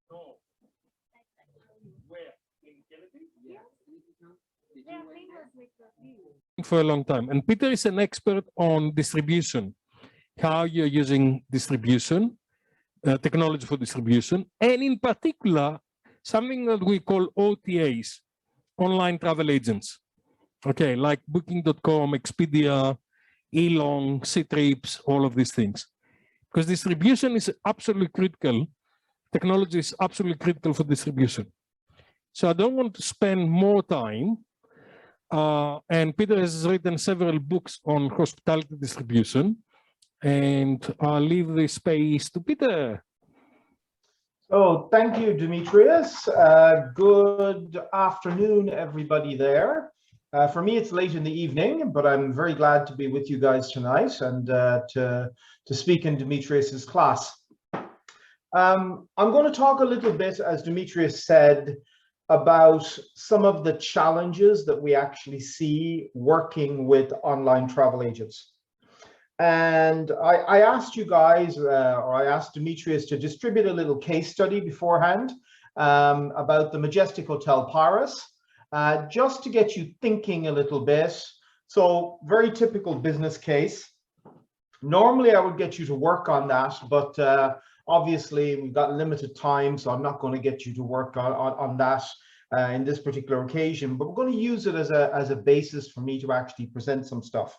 No. Where? In for a long time. And Peter is an expert on distribution, how you're using distribution, technology for distribution, and in particular, something that we call OTAs, online travel agents. Okay, like Booking.com, Expedia, Elong, Ctrips, all of these things. Because distribution is absolutely critical. Technology is absolutely critical for distribution. So I don't want to spend more time. And Peter has written several books on hospitality distribution. And I'll leave the space to Peter. Oh, thank you, Dimitrios. Good afternoon, everybody there. For me, it's late in the evening, but I'm very glad to be with you guys tonight and to speak in Dimitrios's class. I'm going to talk a little bit, as Dimitrios said, about some of the challenges that we actually see working with online travel agents. And I asked you guys, or I asked Dimitrios to distribute a little case study beforehand about the Majestic Hotel Paris, just to get you thinking a little bit. So very typical business case. Normally I would get you to work on that, but obviously we've got limited time, so I'm not going to get you to work on that in this particular occasion, but we're going to use it as a basis for me to actually present some stuff.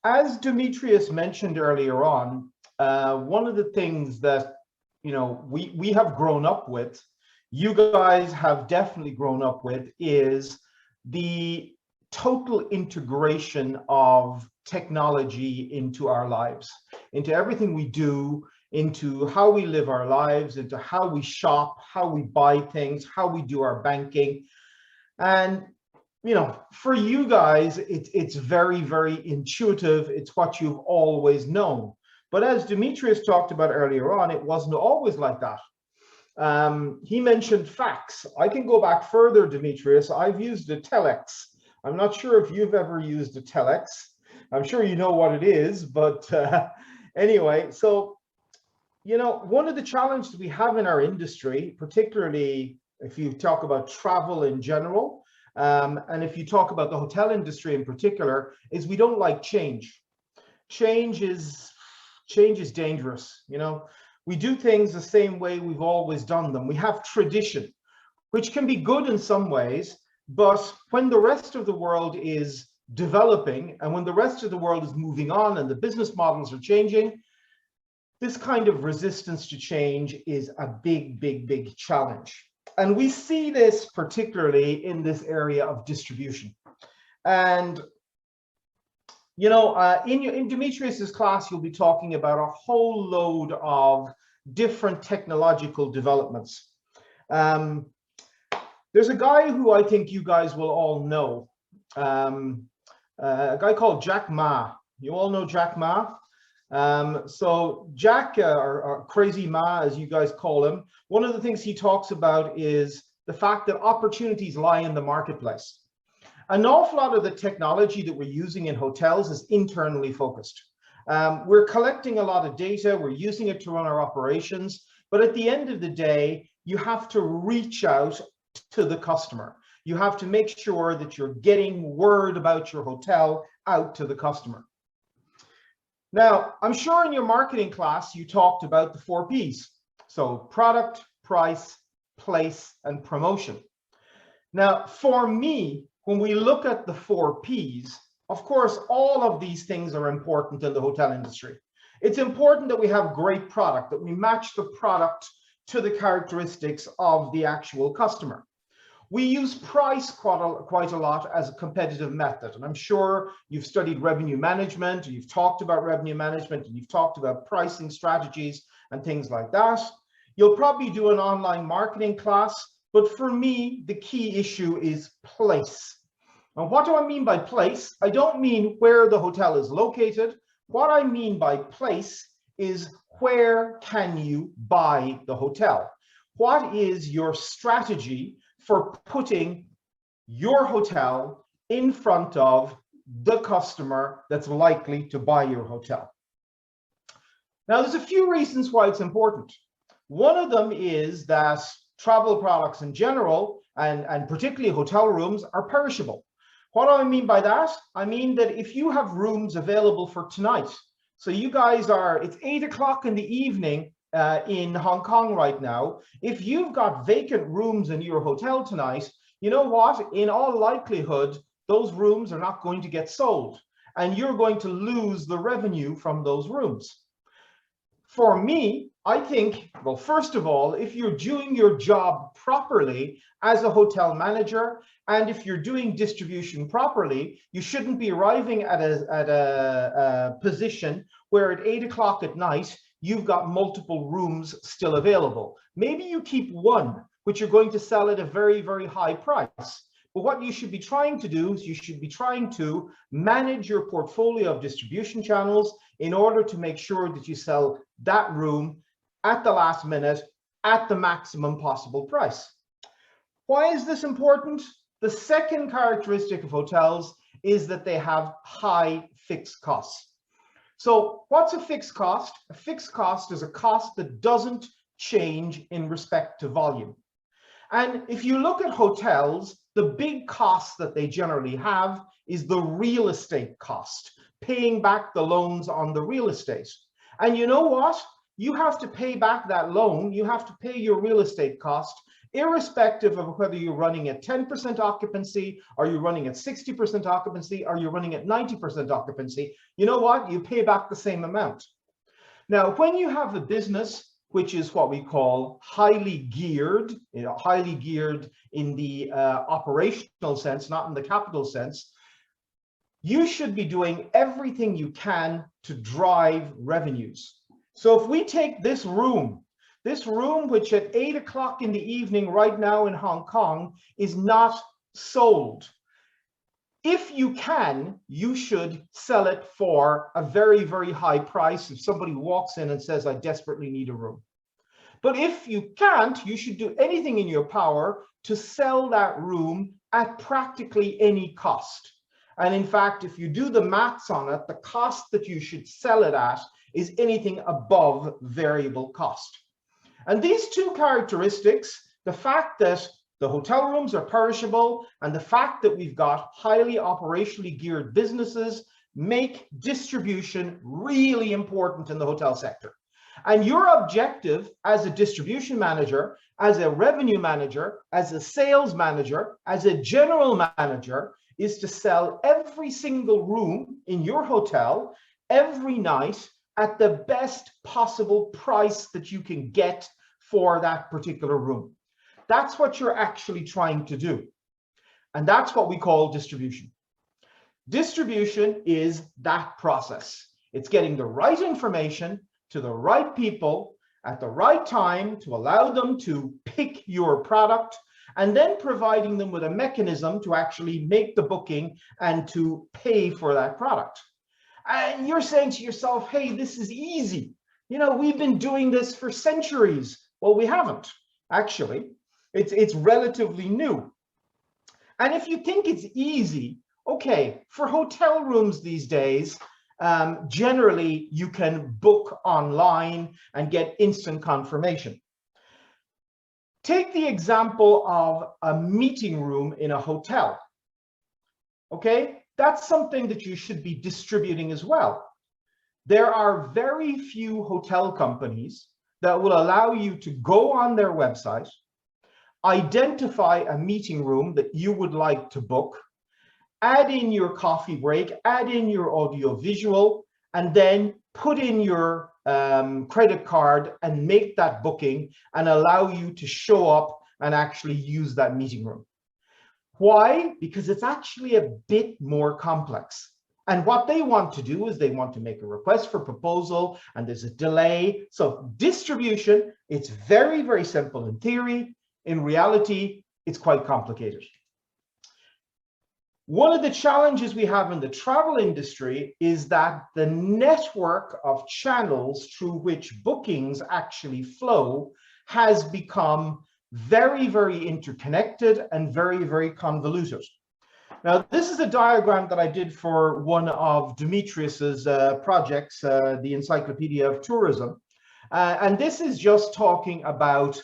As Dimitrios mentioned earlier on, one of the things that we have grown up with, you guys have definitely grown up with, is the total integration of technology into our lives, into everything we do, into how we live our lives, into how we shop, how we buy things, how we do our banking. And for you guys, it's very, very intuitive. It's what you've always known. But as Dimitrios talked about earlier on, it wasn't always like that. He mentioned fax. I can go back further, Dimitrios. I've used a telex. I'm not sure if you've ever used a telex. I'm sure you know what it is, but anyway, so, one of the challenges we have in our industry, particularly if you talk about travel in general, and if you talk about the hotel industry in particular, is we don't like change. Change is dangerous. We do things the same way we've always done them. We have tradition, which can be good in some ways, but when the rest of the world is developing and when the rest of the world is moving on and the business models are changing, this kind of resistance to change is a big, big, big challenge. And we see this particularly in this area of distribution. And, in Dimitrios's class, you'll be talking about a whole load of different technological developments. There's a guy who I think you guys will all know, a guy called Jack Ma. You all know Jack Ma? So Jack, or Crazy Ma, as you guys call him, one of the things he talks about is the fact that opportunities lie in the marketplace. An awful lot of the technology that we're using in hotels is internally focused. We're collecting a lot of data, we're using it to run our operations, but at the end of the day, you have to reach out to the customer. You have to make sure that you're getting word about your hotel out to the customer. Now, I'm sure in your marketing class, you talked about the 4 Ps. So product, price, place, and promotion. Now, for me, when we look at the 4 Ps, of course, all of these things are important in the hotel industry. It's important that we have great product, that we match the product to the characteristics of the actual customer. We use price quite a lot as a competitive method, and I'm sure you've studied revenue management, you've talked about revenue management, and you've talked about pricing strategies and things like that. You'll probably do an online marketing class, but for me, the key issue is place. And what do I mean by place? I don't mean where the hotel is located. What I mean by place is where can you buy the hotel? What is your strategy for putting your hotel in front of the customer that's likely to buy your hotel? Now, there's a few reasons why it's important. One of them is that travel products in general, and particularly hotel rooms, are perishable. What do I mean by that? I mean that if you have rooms available for tonight, so you guys are, it's 8 o'clock in the evening in Hong Kong right now. If you've got vacant rooms in your hotel tonight, you know what? In all likelihood, those rooms are not going to get sold, and you're going to lose the revenue from those rooms. For me, I think, well, first of all, if you're doing your job properly as a hotel manager, and if you're doing distribution properly, you shouldn't be arriving at a position where at 8 o'clock at night, you've got multiple rooms still available. Maybe you keep one, which you're going to sell at a very, very high price. But what you should be trying to do is you should be trying to manage your portfolio of distribution channels in order to make sure that you sell that room at the last minute at the maximum possible price. Why is this important? The second characteristic of hotels is that they have high fixed costs. So what's a fixed cost? A fixed cost is a cost that doesn't change in respect to volume. And if you look at hotels, the big cost that they generally have is the real estate cost, paying back the loans on the real estate. And you know what? You have to pay back that loan. You have to pay your real estate cost, irrespective of whether you're running at 10% occupancy, or you're running at 60% occupancy, or you're running at 90% occupancy. You know what? You pay back the same amount. Now, when you have a business which is what we call highly geared, highly geared in the operational sense, not in the capital sense, you should be doing everything you can to drive revenues. So if we take this room which at 8 o'clock in the evening right now in Hong Kong is not sold, if you can, you should sell it for a very, very high price if somebody walks in and says, I desperately need a room. But if you can't, you should do anything in your power to sell that room at practically any cost. And in fact, if you do the maths on it, the cost that you should sell it at is anything above variable cost. And these two characteristics, the fact that the hotel rooms are perishable and the fact that we've got highly operationally geared businesses, make distribution really important in the hotel sector. And your objective as a distribution manager, as a revenue manager, as a sales manager, as a general manager, is to sell every single room in your hotel every night at the best possible price that you can get for that particular room. That's what you're actually trying to do. And that's what we call distribution. Distribution is that process. It's getting the right information to the right people at the right time to allow them to pick your product, and then providing them with a mechanism to actually make the booking and to pay for that product. And you're saying to yourself, hey, this is easy. You know, we've been doing this for centuries. Well, we haven't, actually. It's relatively new. And if you think it's easy, okay, for hotel rooms these days, generally you can book online and get instant confirmation. Take the example of a meeting room in a hotel. Okay, that's something that you should be distributing as well. There are very few hotel companies that will allow you to go on their website, identify a meeting room that you would like to book, add in your coffee break, add in your audio visual, and then put in your credit card and make that booking and allow you to show up and actually use that meeting room. Why? Because it's actually a bit more complex. And what they want to do is they want to make a request for proposal, and there's a delay. So distribution, it's very, very simple in theory. In reality, it's quite complicated. One of the challenges we have in the travel industry is that the network of channels through which bookings actually flow has become very, very interconnected and very, very convoluted. Now, this is a diagram that I did for one of Dimitrios's projects, the Encyclopedia of Tourism. And this is just talking about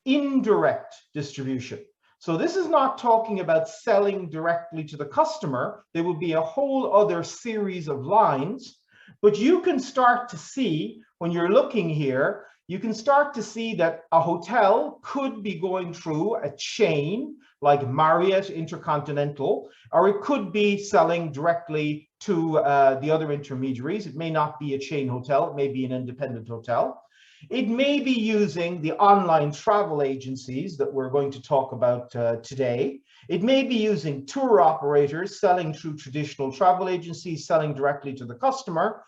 indirect distribution. So this is not talking about selling directly to the customer. There will be a whole other series of lines, but you can start to see when you're looking here, you can start to see that a hotel could be going through a chain like Marriott Intercontinental, or it could be selling directly to the other intermediaries. It may not be a chain hotel, it may be an independent hotel. It may be using the online travel agencies that we're going to talk about today. It may be using tour operators selling through traditional travel agencies, selling directly to the customer.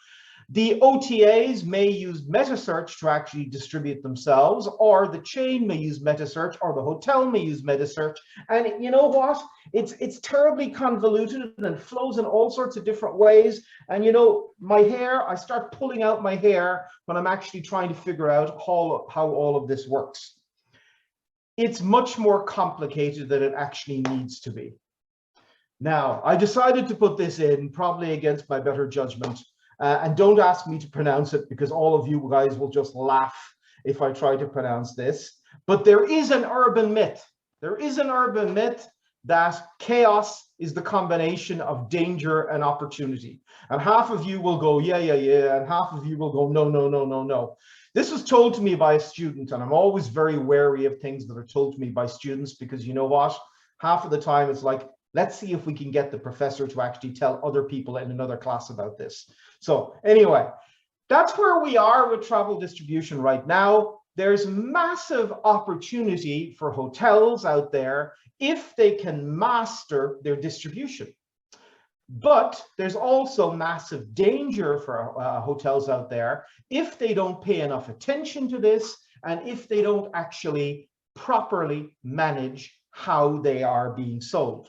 The OTAs may use meta-search to actually distribute themselves, or the chain may use meta-search, or the hotel may use meta-search. And you know what? It's terribly convoluted and flows in all sorts of different ways. And you know, my hair, I start pulling out my hair when I'm actually trying to figure out how all of this works. It's much more complicated than it actually needs to be. Now, I decided to put this in, probably against my better judgment. And don't ask me to pronounce it, because all of you guys will just laugh if I try to pronounce this. But there is an urban myth. There is an urban myth that chaos is the combination of danger and opportunity. And half of you will go, yeah, yeah, yeah. And half of you will go, no, no, no, no, no. This was told to me by a student, and I'm always very wary of things that are told to me by students, because you know what? Half of the time it's like, let's see if we can get the professor to actually tell other people in another class about this. So anyway, that's where we are with travel distribution right now. There's massive opportunity for hotels out there if they can master their distribution. But there's also massive danger for hotels out there if they don't pay enough attention to this, and if they don't actually properly manage how they are being sold.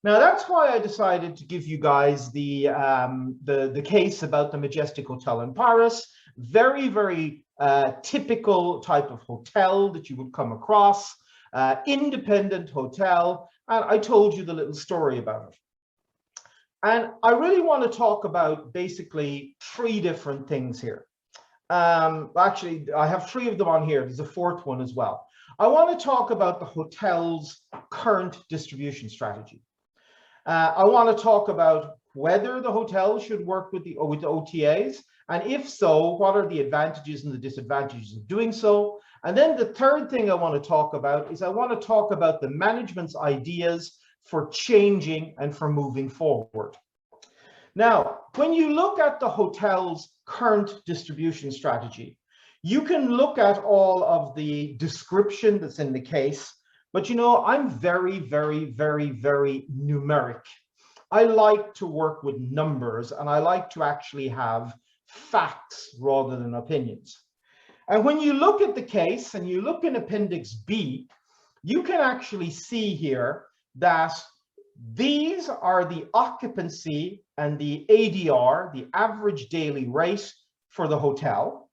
Now, that's why I decided to give you guys the case about the Majestic Hotel in Paris. Very, very typical type of hotel that you would come across, independent hotel. And I told you the little story about it. And I really want to talk about basically 3 different things here. Actually, I have 3 of them on here. There's a 4th one as well. I want to talk about the hotel's current distribution strategy. I want to talk about whether the hotel should work with the OTAs, and if so, what are the advantages and the disadvantages of doing so. And then the 3rd thing I want to talk about is I want to talk about the management's ideas for changing and for moving forward. Now, when you look at the hotel's current distribution strategy, you can look at all of the description that's in the case. But you know, I'm very, very, very, very numeric. I like to work with numbers, and I like to actually have facts rather than opinions. And when you look at the case and you look in Appendix B, you can actually see here that these are the occupancy and the ADR, the average daily rate for the hotel.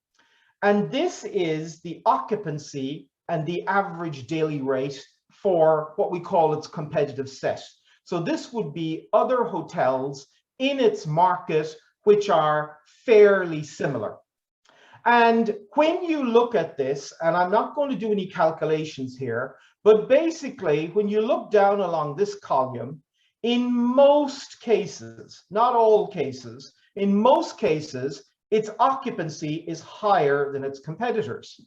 And this is the occupancy and the average daily rate for what we call its competitive set. So this would be other hotels in its market which are fairly similar. And when you look at this, and I'm not going to do any calculations here, but basically when you look down along this column, in most cases, not all cases, in most cases, its occupancy is higher than its competitors.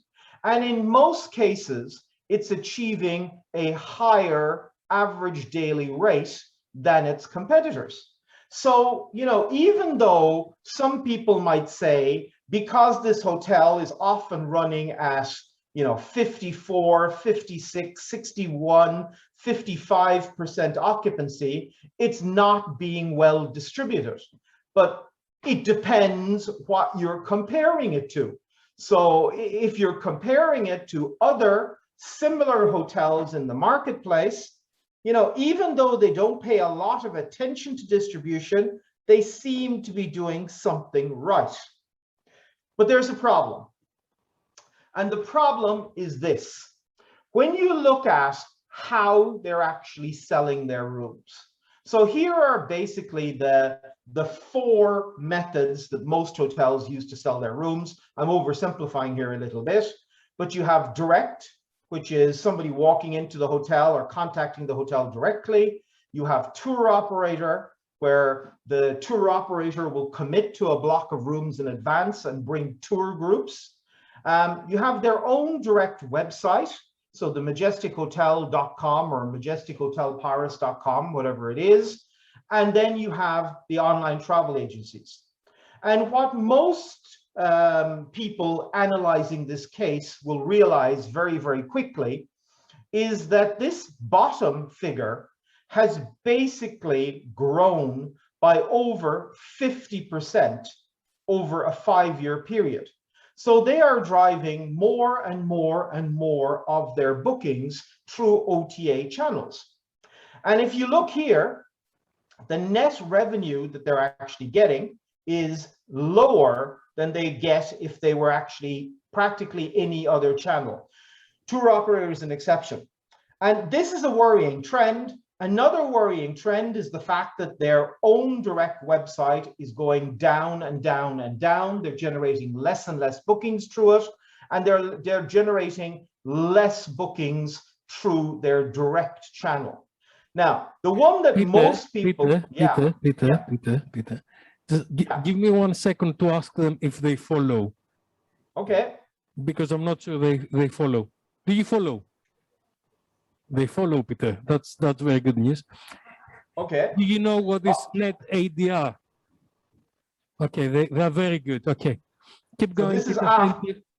And in most cases, it's achieving a higher average daily rate than its competitors. So, you know, even though some people might say, because this hotel is often running at, you know, 54, 56, 61, 55% occupancy, it's not being well distributed. But it depends what you're comparing it to. So if you're comparing it to other similar hotels in the marketplace, you know, even though they don't pay a lot of attention to distribution, they seem to be doing something right. But there's a problem. And the problem is this. When you look at how they're actually selling their rooms. So here are basically the four methods that most hotels use to sell their rooms. I'm oversimplifying here a little bit, but you have direct, which is somebody walking into the hotel or contacting the hotel directly. You have tour operator, where the tour operator will commit to a block of rooms in advance and bring tour groups. You have their own direct website, so the majestichotel.com or majestichotelparis.com, whatever it is. And then you have the online travel agencies. And what most people analyzing this case will realize very, very quickly is that this bottom figure has basically grown by over 50% over a 5-year period. So they are driving more and more and more of their bookings through OTA channels. And if you look here, the net revenue that they're actually getting is lower than they get if they were actually practically any other channel. Tour operator is an exception. And this is a worrying trend. Another worrying trend is the fact that their own direct website is going down and down and down. They're generating less and less bookings through it, and they're generating less bookings through their direct channel. Now, the one that most people... Peter. Just give me 1 second to ask them if they follow. Okay. Because I'm not sure they follow. Do you follow? They follow, Peter. That's very good news. Okay. Do you know what is net ADR? Okay, they are very good. Okay, keep going. So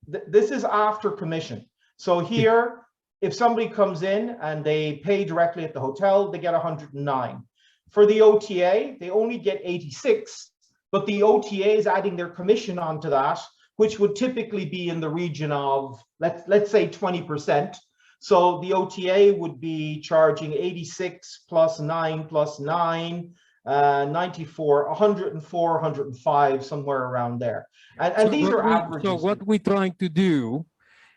this is after commission. So here, if somebody comes in and they pay directly at the hotel, they get 109. For the OTA, they only get 86, but the OTA is adding their commission onto that, which would typically be in the region of, let's say 20%. So the OTA would be charging 86 plus 9 plus 9, 94, 104, 105, somewhere around there. And so these are averages. So what we're trying to do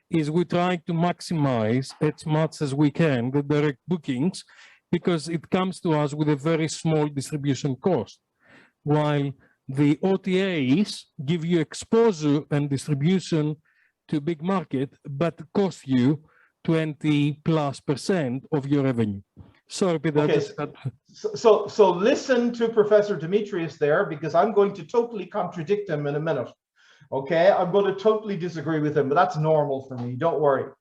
is we're trying to maximize as much as we can the direct bookings, because it comes to us with a very small distribution cost, while the OTAs give you exposure and distribution to big market, but cost you 20+% of your revenue. Sorry, Peter. Okay, so listen to Professor Dimitrios there, because I'm going to totally contradict him in a minute. Okay, I'm going to totally disagree with him, but that's normal for me. Don't worry.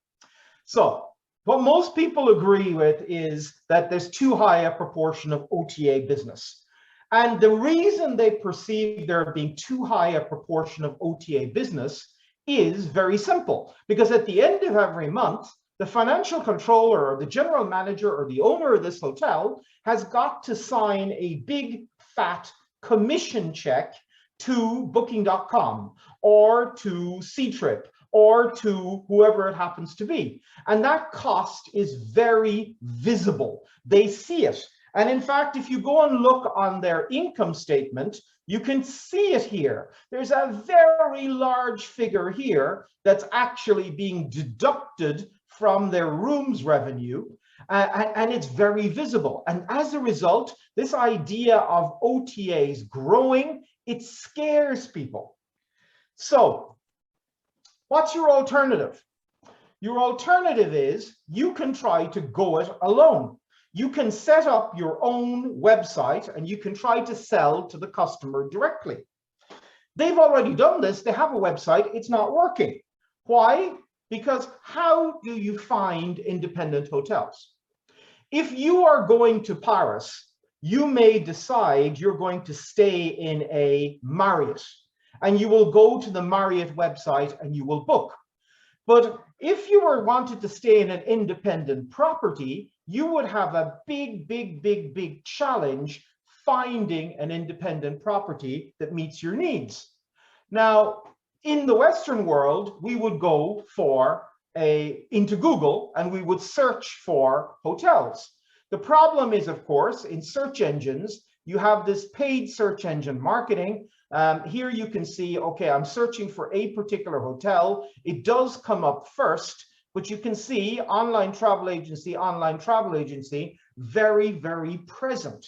So what most people agree with is that there's too high a proportion of OTA business. And the reason they perceive there being too high a proportion of OTA business is very simple, because at the end of every month, the financial controller or the general manager or the owner of this hotel has got to sign a big fat commission check to Booking.com or to Ctrip or to whoever it happens to be. And that cost is very visible. They see it. And in fact, if you go and look on their income statement, you can see it here. There's a very large figure here that's actually being deducted from their rooms revenue, and it's very visible. And as a result, this idea of OTAs growing, it scares people. So what's your alternative? Your alternative is you can try to go it alone. You can set up your own website and you can try to sell to the customer directly. They've already done this. They have a website. It's not working. Why? Because how do you find independent hotels? If you are going to Paris, you may decide you're going to stay in a Marriott, and you will go to the Marriott website and you will book. But if you were wanted to stay in an independent property, you would have a big challenge finding an independent property that meets your needs. Now, in the Western world, we would go into Google and we would search for hotels. The problem is, of course, in search engines, you have this paid search engine marketing. Here you can see, okay, I'm searching for a particular hotel. It does come up first, but you can see online travel agency, very, very present.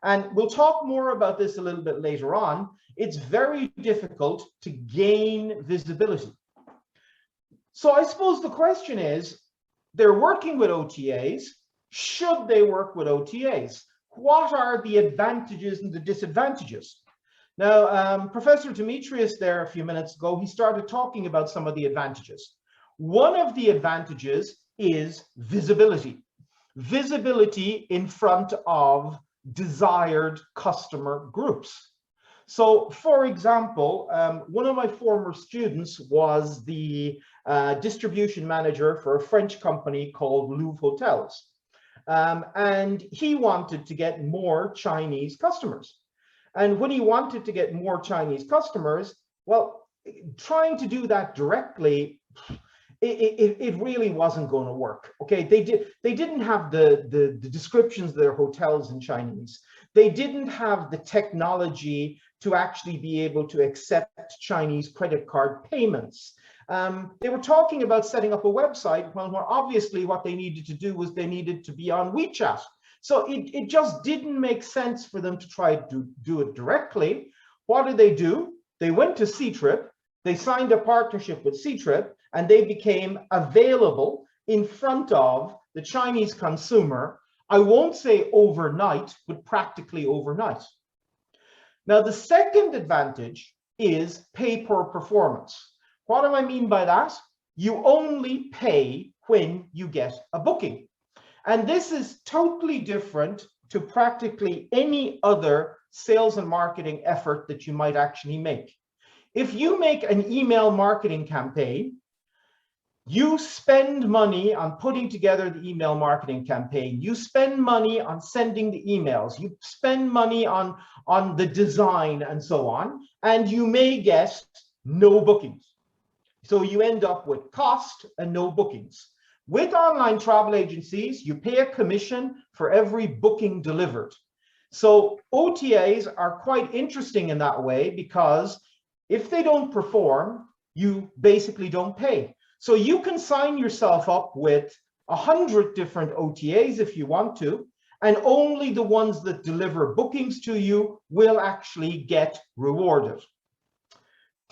And we'll talk more about this a little bit later on. It's very difficult to gain visibility. So I suppose the question is, they're working with OTAs. Should they work with OTAs? What are the advantages and the disadvantages? Now, Professor Dimitrios there a few minutes ago, he started talking about some of the advantages. One of the advantages is visibility. Visibility in front of desired customer groups. So, for example, one of my former students was the distribution manager for a French company called Louvre Hotels. And he wanted to get more Chinese customers. And when he wanted to get more Chinese customers, well, trying to do that directly, it really wasn't going to work. Okay, they didn't have the descriptions of their hotels in Chinese. They didn't have the technology to actually be able to accept Chinese credit card payments. They were talking about setting up a website when obviously what they needed to do was they needed to be on WeChat. So it just didn't make sense for them to try to do it directly. What did they do? They went to Ctrip, they signed a partnership with Ctrip, and they became available in front of the Chinese consumer. I won't say overnight, but practically overnight. Now, the second advantage is pay per performance. What do I mean by that? You only pay when you get a booking. And this is totally different to practically any other sales and marketing effort that you might actually make. If you make an email marketing campaign, you spend money on putting together the email marketing campaign. You spend money on sending the emails. You spend money on the design and so on, and you may get no bookings. So you end up with cost and no bookings. With online travel agencies, you pay a commission for every booking delivered. So OTAs are quite interesting in that way, because if they don't perform, you basically don't pay. So you can sign yourself up with 100 different OTAs if you want to, and only the ones that deliver bookings to you will actually get rewarded.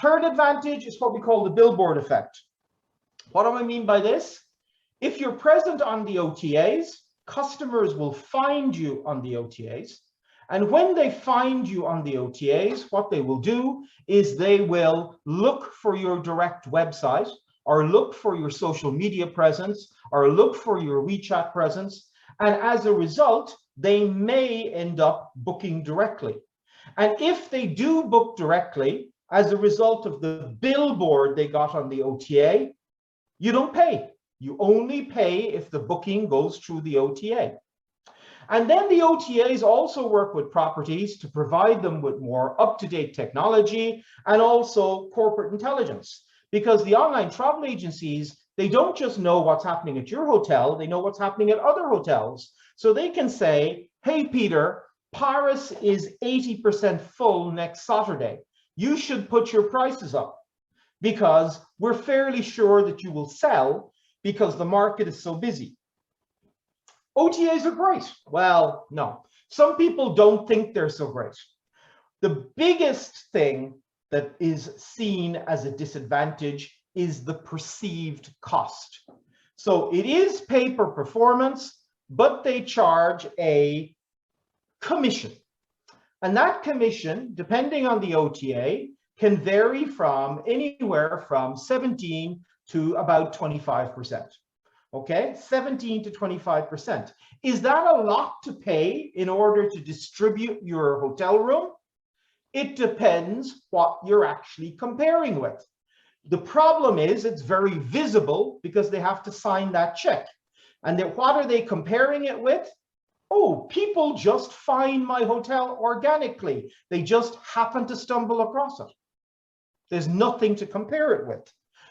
Third advantage is what we call the Billboard Effect. What do I mean by this? If you're present on the OTAs, customers will find you on the OTAs. And when they find you on the OTAs, what they will do is they will look for your direct website, or look for your social media presence, or look for your WeChat presence. And as a result, they may end up booking directly. And if they do book directly, as a result of the billboard they got on the OTA, you don't pay. You only pay if the booking goes through the OTA. And then the OTAs also work with properties to provide them with more up-to-date technology and also corporate intelligence. Because the online travel agencies, they don't just know what's happening at your hotel, they know what's happening at other hotels. So they can say, hey, Peter, Paris is 80% full next Saturday. You should put your prices up, because we're fairly sure that you will sell because the market is so busy. OTAs are great. Well, no, some people don't think they're so great. The biggest thing that is seen as a disadvantage is the perceived cost. So it is pay per performance, but they charge a commission. And that commission, depending on the OTA, can vary from anywhere from 17 to about 25%. Okay, 17 to 25%. Is that a lot to pay in order to distribute your hotel room? It depends what you're actually comparing with. The problem is it's very visible because they have to sign that check. And then what are they comparing it with? Oh, people just find my hotel organically. They just happen to stumble across it. There's nothing to compare it with.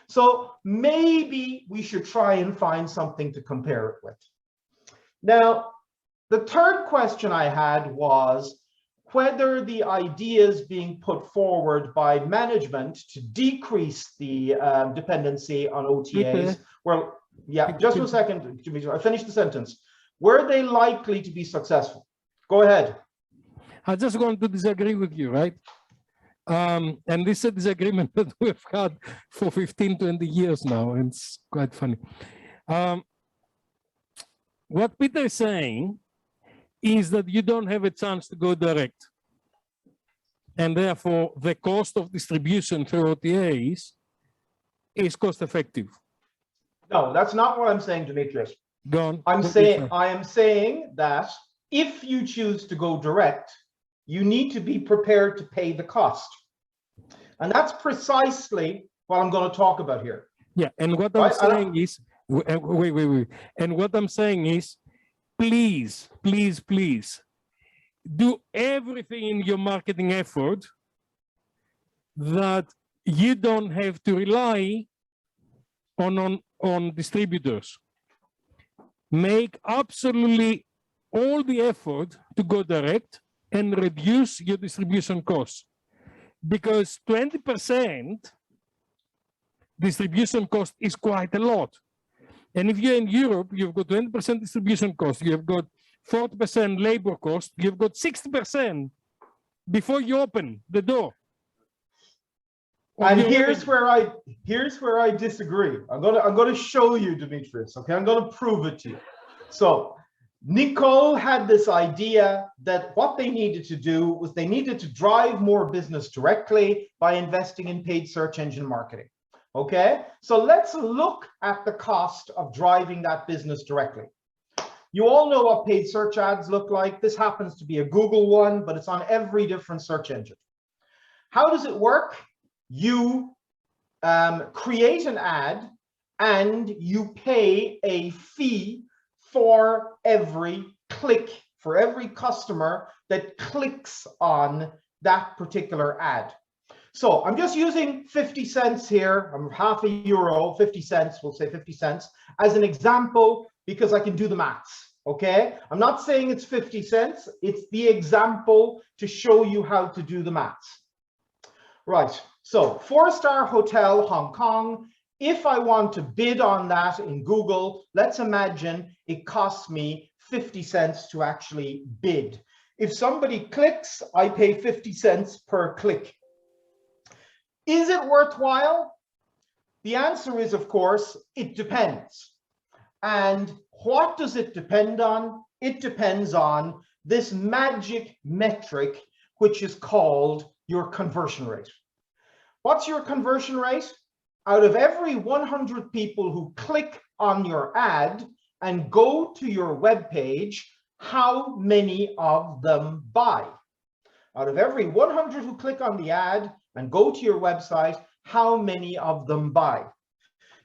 So maybe we should try and find something to compare it with. Now, the third question I had was whether the ideas being put forward by management to decrease the dependency on OTAs Yeah, just 1 second, Dimitrios. I finished the sentence. Were they likely to be successful? Go ahead. I just want to disagree with you, right? And this is a disagreement that we've had for 15, 20 years now, and it's quite funny. What Peter is saying is that you don't have a chance to go direct. And therefore, the cost of distribution through OTAs is cost effective. No, that's not what I'm saying, Dimitrios. Go on. I am saying that if you choose to go direct, you need to be prepared to pay the cost. And that's precisely what I'm going to talk about here. Yeah, and what I'm saying is, wait. And what I'm saying is, please, please, please, do everything in your marketing effort that you don't have to rely on distributors. Make absolutely all the effort to go direct and reduce your distribution costs, because 20% distribution cost is quite a lot. And if you're in Europe, you've got 20% distribution cost, you've got 40% labor cost, you've got 60% before you open the door. And here's where I disagree. I'm gonna show you, Dimitrios. Okay, I'm gonna prove it to you. So Nicole had this idea that what they needed to do was they needed to drive more business directly by investing in paid search engine marketing. Okay, so let's look at the cost of driving that business directly. You all know what paid search ads look like. This happens to be a Google one, but it's on every different search engine. How does it work? You create an ad and you pay a fee for every click, for every customer that clicks on that particular ad. So I'm just using 50 cents here. I'm half a euro, 50 cents, we'll say 50 cents as an example because I can do the maths, okay? I'm not saying it's 50 cents. It's the example to show you how to do the maths. Right, so 4-star hotel, Hong Kong. If I want to bid on that in Google, let's imagine it costs me 50 cents to actually bid. If somebody clicks, I pay 50 cents per click. Is it worthwhile? The answer is, of course, it depends. And what does it depend on? It depends on this magic metric, which is called your conversion rate. What's your conversion rate? Out of every 100 people who click on your ad and go to your web page, how many of them buy? Out of every 100 who click on the ad and go to your website, how many of them buy?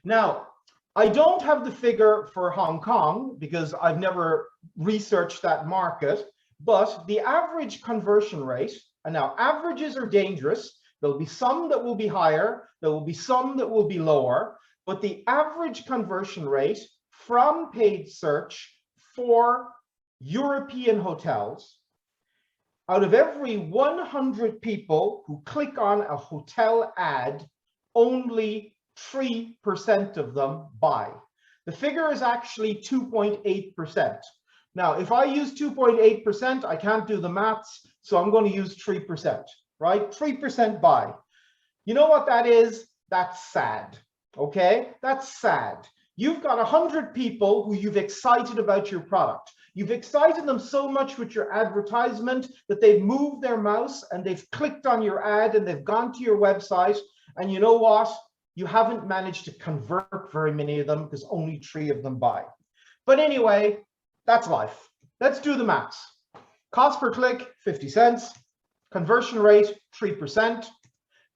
Now, I don't have the figure for Hong Kong because I've never researched that market, but the average conversion rate, and now averages are dangerous. There'll be some that will be higher, there will be some that will be lower, but the average conversion rate from paid search for European hotels, out of every 100 people who click on a hotel ad, only 3% of them buy. The figure is actually 2.8%. Now, if I use 2.8%, I can't do the maths, so I'm going to use 3%, right? 3% buy. You know what that is? That's sad, okay? That's sad. You've got 100 people who you've excited about your product. You've excited them so much with your advertisement that they've moved their mouse and they've clicked on your ad and they've gone to your website. And you know what? You haven't managed to convert very many of them because only 3 of them buy. But anyway, that's life. Let's do the maths. Cost per click, 50 cents. Conversion rate, 3%.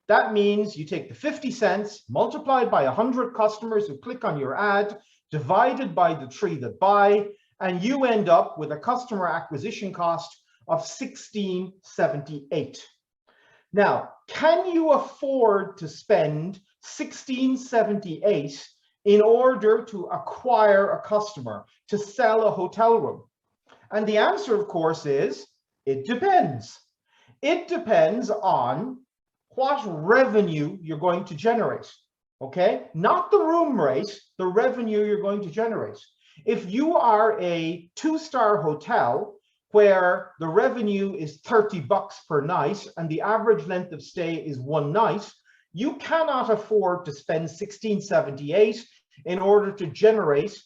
That means you take the 50 cents multiplied by 100 customers who click on your ad, divided by the 3 that buy, and you end up with a customer acquisition cost of $16.78. Now, can you afford to spend $16.78 in order to acquire a customer, to sell a hotel room? And the answer, of course, is it depends. It depends on what revenue you're going to generate. okay? Not the room rate, the revenue you're going to generate. If you are a 2-star hotel where the revenue is $30 per night and the average length of stay is 1 night, you cannot afford to spend $16.78 in order to generate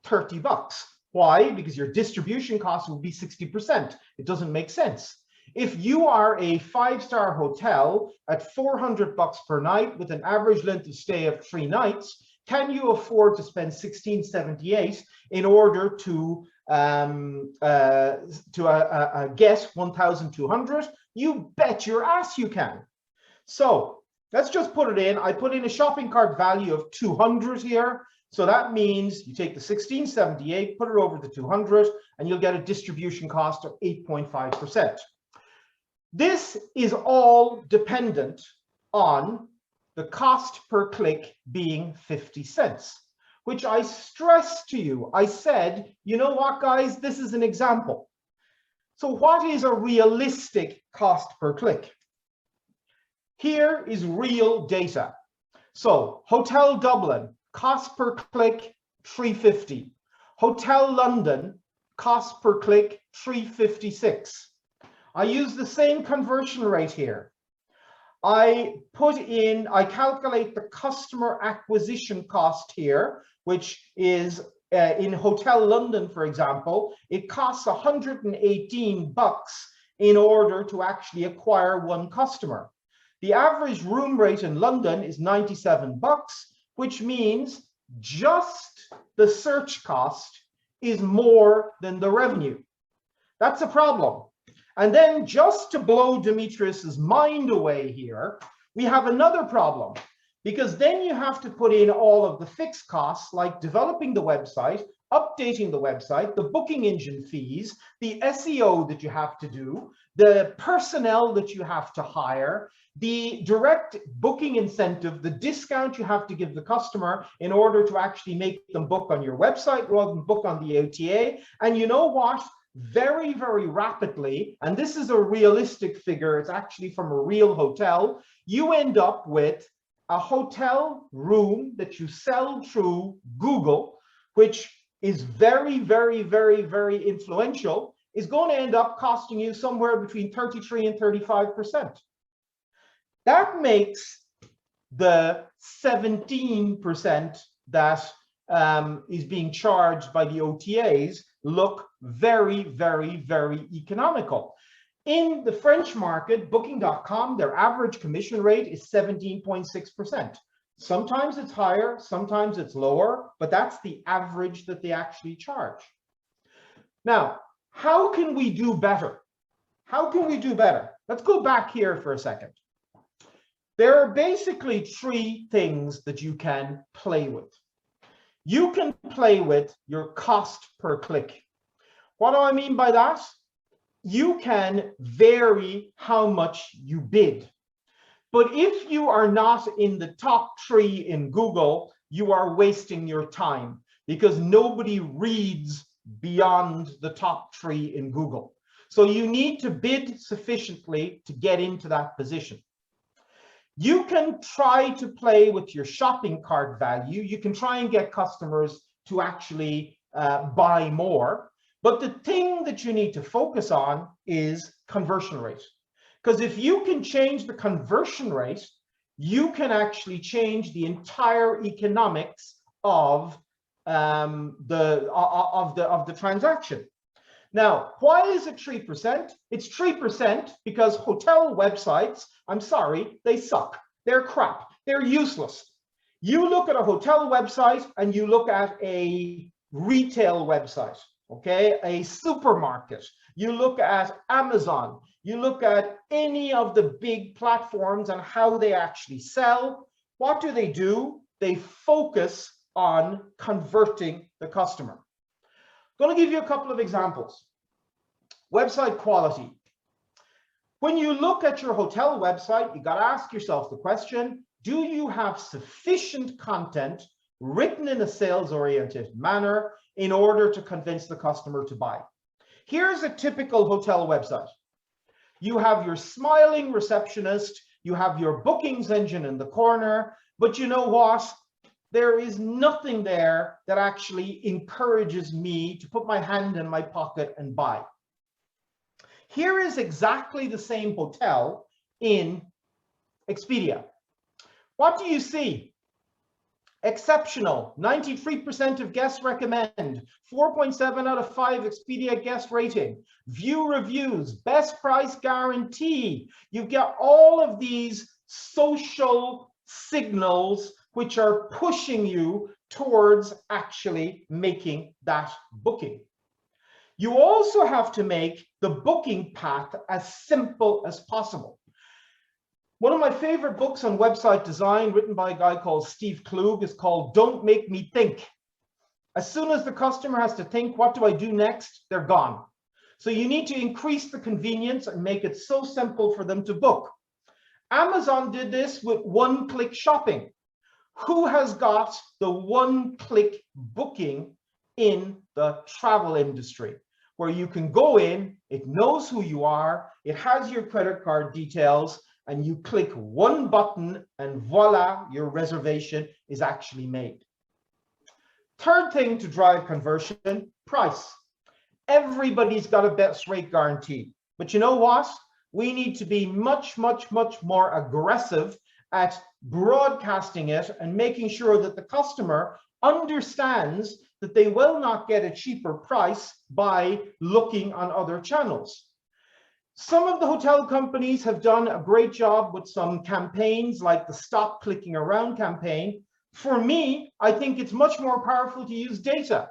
$30. Why? Because your distribution cost will be 60%. It doesn't make sense. If you are a 5-star hotel at $400 per night with an average length of stay of 3 nights, can you afford to spend $16.78 in order to get 1,200? You bet your ass you can. So let's just put it in. I put in a shopping cart value of 200 here. So that means you take the 1678, put it over the 200, and you'll get a distribution cost of 8.5%. This is all dependent on the cost per click being 50 cents, which I stressed to you. I said, you know what, guys, this is an example. So what is a realistic cost per click? Here is real data. So Hotel Dublin, cost per click, $3.50. Hotel London, cost per click, $3.56. I use the same conversion rate here. I calculate the customer acquisition cost here, which is in Hotel London, for example, it costs $118 in order to actually acquire 1 customer. The average room rate in London is $97, which means just the search cost is more than the revenue. That's a problem. And then just to blow Dimitrios's mind away here, we have another problem, because then you have to put in all of the fixed costs like developing the website, updating the website, the booking engine fees, the SEO that you have to do, the personnel that you have to hire, the direct booking incentive, the discount you have to give the customer in order to actually make them book on your website rather than book on the OTA. And you know what? Very, very rapidly, and this is a realistic figure, it's actually from a real hotel, you end up with a hotel room that you sell through Google, which is very, very, very, very influential, is going to end up costing you somewhere between 33 and 35%. That makes the 17% that is being charged by the OTAs look very, very, very economical. In the French market, Booking.com, their average commission rate is 17.6%. Sometimes it's higher, sometimes it's lower, but that's the average that they actually charge. Now, how can we do better? How can we do better? Let's go back here for a second. There are basically 3 things that you can play with. You can play with your cost per click. What do I mean by that? You can vary how much you bid. But if you are not in the top 3 in Google, you are wasting your time because nobody reads beyond the top 3 in Google. So you need to bid sufficiently to get into that position. You can try to play with your shopping cart value. You can try and get customers to actually buy more. But the thing that you need to focus on is conversion rate. Because if you can change the conversion rate, you can actually change the entire economics of the transaction. Now, why is it 3%? It's 3% because hotel websites, I'm sorry, they suck. They're crap. They're useless. You look at a hotel website and you look at a retail website, okay, a supermarket. You look at Amazon. You look at any of the big platforms and how they actually sell. What do? They focus on converting the customer. I'm going to give you a couple of examples. Website quality. When you look at your hotel website, you got to ask yourself the question, do you have sufficient content written in a sales-oriented manner in order to convince the customer to buy? Here's a typical hotel website. You have your smiling receptionist, you have your bookings engine in the corner, But you know what? There is nothing there that actually encourages me to put my hand in my pocket and buy. Here is exactly the same hotel in Expedia. What do you see? Exceptional, 93% of guests recommend, 4.7 out of 5 Expedia guest rating, view reviews, best price guarantee. You've got all of these social signals which are pushing you towards actually making that booking. You also have to make the booking path as simple as possible. One of my favorite books on website design, written by a guy called Steve Klug, is called Don't Make Me Think. As soon as the customer has to think, what do I do next? They're gone. So you need to increase the convenience and make it so simple for them to book. Amazon did this with one-click shopping. Who has got the one-click booking in the travel industry, where you can go in, it knows who you are, it has your credit card details, and you click one button and voila, your reservation is actually made. Third thing to drive conversion, price. Everybody's got a best rate guarantee, but you know what? We need to be much, much, much more aggressive at broadcasting it and making sure that the customer understands that they will not get a cheaper price by looking on other channels. Some of the hotel companies have done a great job with some campaigns like the Stop Clicking Around campaign. For me, I think it's much more powerful to use data.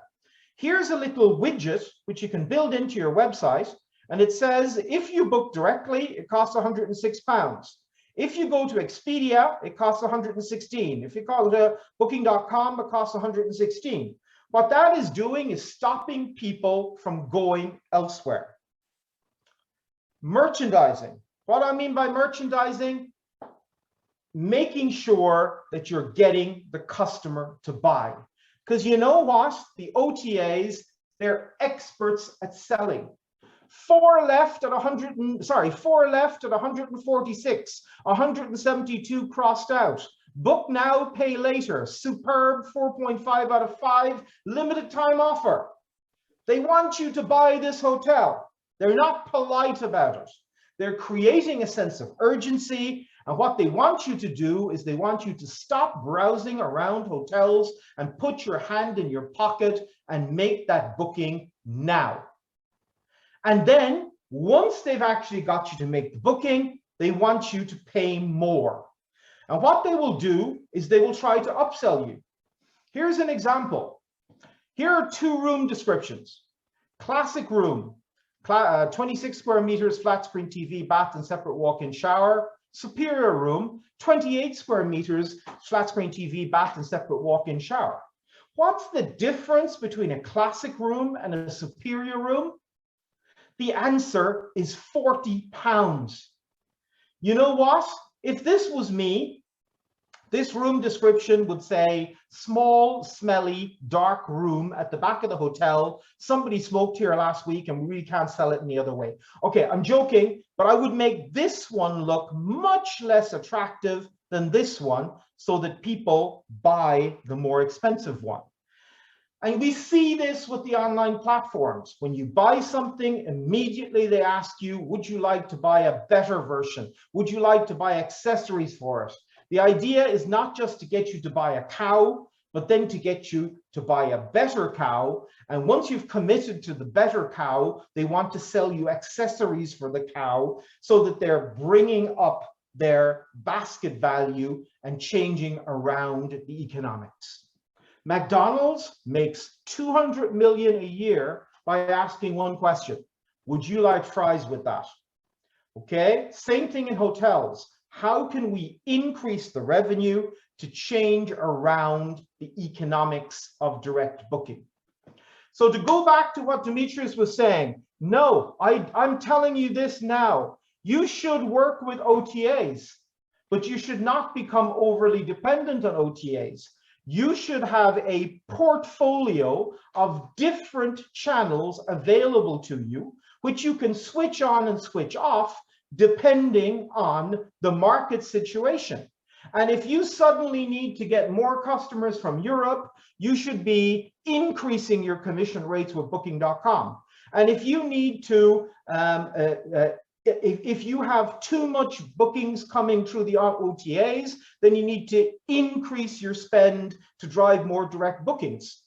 Here's a little widget which you can build into your website, and it says if you book directly, it costs £106. If you go to Expedia, it costs 116. If you call it booking.com, it costs 116. What that is doing is stopping people from going elsewhere. Merchandising. What I mean by merchandising, making sure that you're getting the customer to buy. Because you know what? The OTAs, they're experts at selling. 4 left at 146, 172 crossed out. Book now, pay later. Superb, 4.5 out of 5, limited time offer. They want you to buy this hotel. They're not polite about it. They're creating a sense of urgency. And what they want you to do is they want you to stop browsing around hotels and put your hand in your pocket and make that booking now. And then once they've actually got you to make the booking, they want you to pay more. And what they will do is they will try to upsell you. Here's an example. Here are 2 room descriptions. Classic room, 26 square meters, flat screen TV, bath and separate walk-in shower. Superior room, 28 square meters, flat screen TV, bath and separate walk-in shower. What's the difference between a classic room and a superior room? The answer is £40. You know what? If this was me, this room description would say, small, smelly, dark room at the back of the hotel. Somebody smoked here last week and we really can't sell it any other way. Okay, I'm joking, but I would make this one look much less attractive than this one so that people buy the more expensive one. And we see this with the online platforms. When you buy something, immediately they ask you, would you like to buy a better version? Would you like to buy accessories for it? The idea is not just to get you to buy a cow, but then to get you to buy a better cow. And once you've committed to the better cow, they want to sell you accessories for the cow so that they're bringing up their basket value and changing around the economics. McDonald's makes $200 million a year by asking one question. Would you like fries with that? Okay, same thing in hotels. How can we increase the revenue to change around the economics of direct booking? So to go back to what Dimitrios was saying, no, I'm telling you this now. You should work with OTAs, but you should not become overly dependent on OTAs. You should have a portfolio of different channels available to you, which you can switch on and switch off depending on the market situation. And if you suddenly need to get more customers from Europe, you should be increasing your commission rates with Booking.com. And if you need to, if you have too much bookings coming through the OTAs, then you need to increase your spend to drive more direct bookings.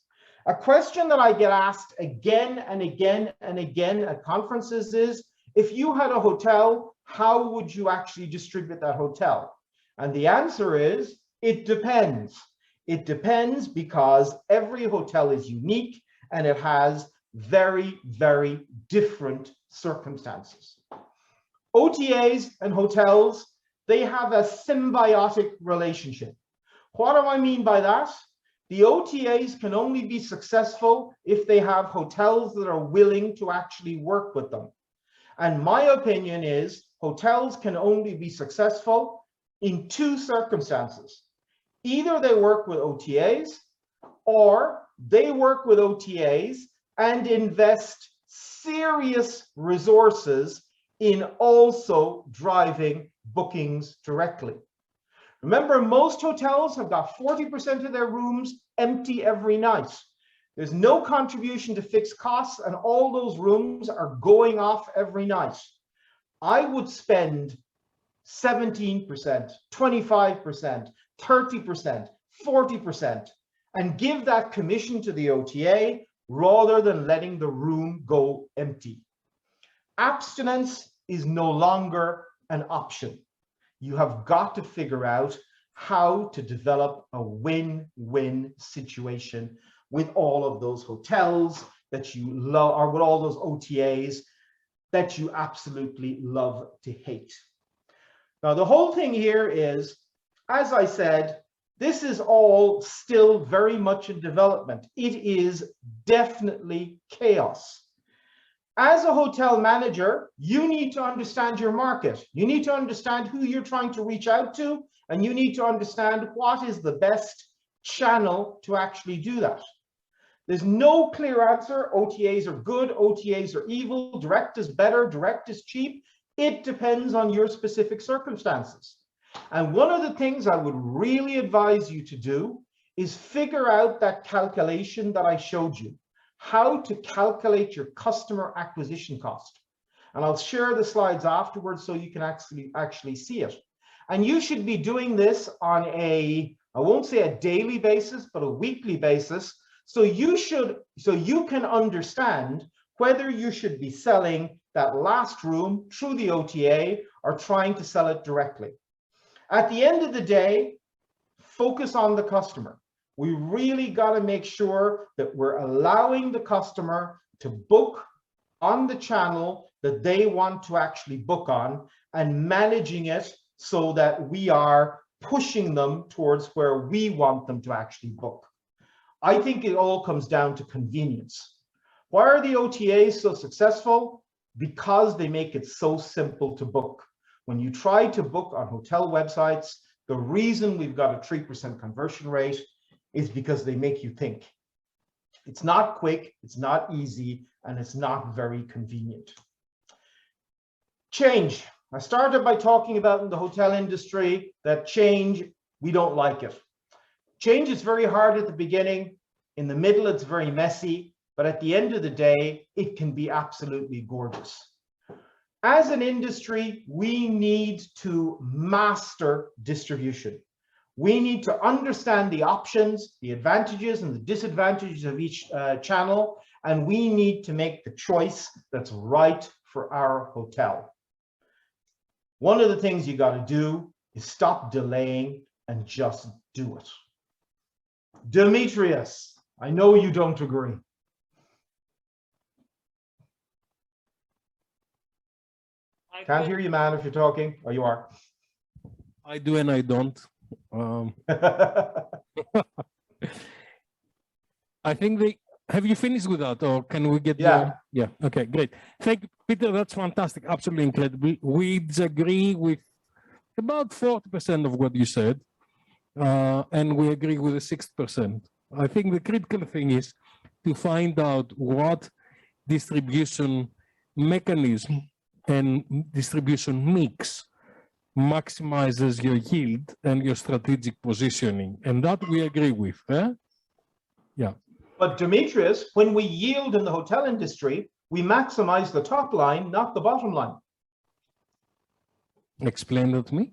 A question that I get asked again and again and again at conferences is, if you had a hotel, how would you actually distribute that hotel? And the answer is, it depends. It depends because every hotel is unique and it has very, very different circumstances. OTAs and hotels, they have a symbiotic relationship. What do I mean by that? The OTAs can only be successful if they have hotels that are willing to actually work with them. And my opinion is hotels can only be successful in two circumstances. Either they work with OTAs or they work with OTAs and invest serious resources in also driving bookings directly. Remember, most hotels have got 40% of their rooms empty every night. There's no contribution to fixed costs, and all those rooms are going off every night. I would spend 17%, 25%, 30%, 40%, and give that commission to the OTA rather than letting the room go empty. Abstinence is no longer an option. You have got to figure out how to develop a win-win situation with all of those hotels that you love, or with all those OTAs that you absolutely love to hate. Now, the whole thing here is, as I said, this is all still very much in development. It is definitely chaos. As a hotel manager, you need to understand your market. You need to understand who you're trying to reach out to, and you need to understand what is the best channel to actually do that. There's no clear answer. OTAs are good, OTAs are evil, direct is better, direct is cheap. It depends on your specific circumstances. And one of the things I would really advise you to do is figure out that calculation that I showed you, how to calculate your customer acquisition cost. And I'll share the slides afterwards so you can actually see it. And you should be doing this on a, I won't say a daily basis, but a weekly basis. So you can understand whether you should be selling that last room through the OTA or trying to sell it directly. At the end of the day, focus on the customer. We really got to make sure that we're allowing the customer to book on the channel that they want to actually book on and managing it so that we are pushing them towards where we want them to actually book. I think it all comes down to convenience. Why are the OTAs so successful? Because they make it so simple to book. When you try to book on hotel websites, the reason we've got a 3% conversion rate is because they make you think. It's not quick, it's not easy, and it's not very convenient. Change. I started by talking about in the hotel industry that change, we don't like it. Change is very hard at the beginning. In the middle, it's very messy. But at the end of the day, it can be absolutely gorgeous. As an industry, we need to master distribution. We need to understand the options, the advantages and the disadvantages of each channel, and we need to make the choice that's right for our hotel. One of the things you got to do is stop delaying and just do it. Dimitrios, I know you don't agree. Can't hear you, man, if you're talking. Oh, you are. I do and I don't. I think have you finished with that, or can we get yeah, okay, great. Thank you, Peter. That's fantastic. Absolutely incredible. We disagree with about 40% of what you said, and we agree with the 6%. I think the critical thing is to find out what distribution mechanism and distribution mix maximizes your yield and your strategic positioning. And that we agree with. Yeah. But Dimitrios, when we yield in the hotel industry, we maximize the top line, not the bottom line. Explain that to me.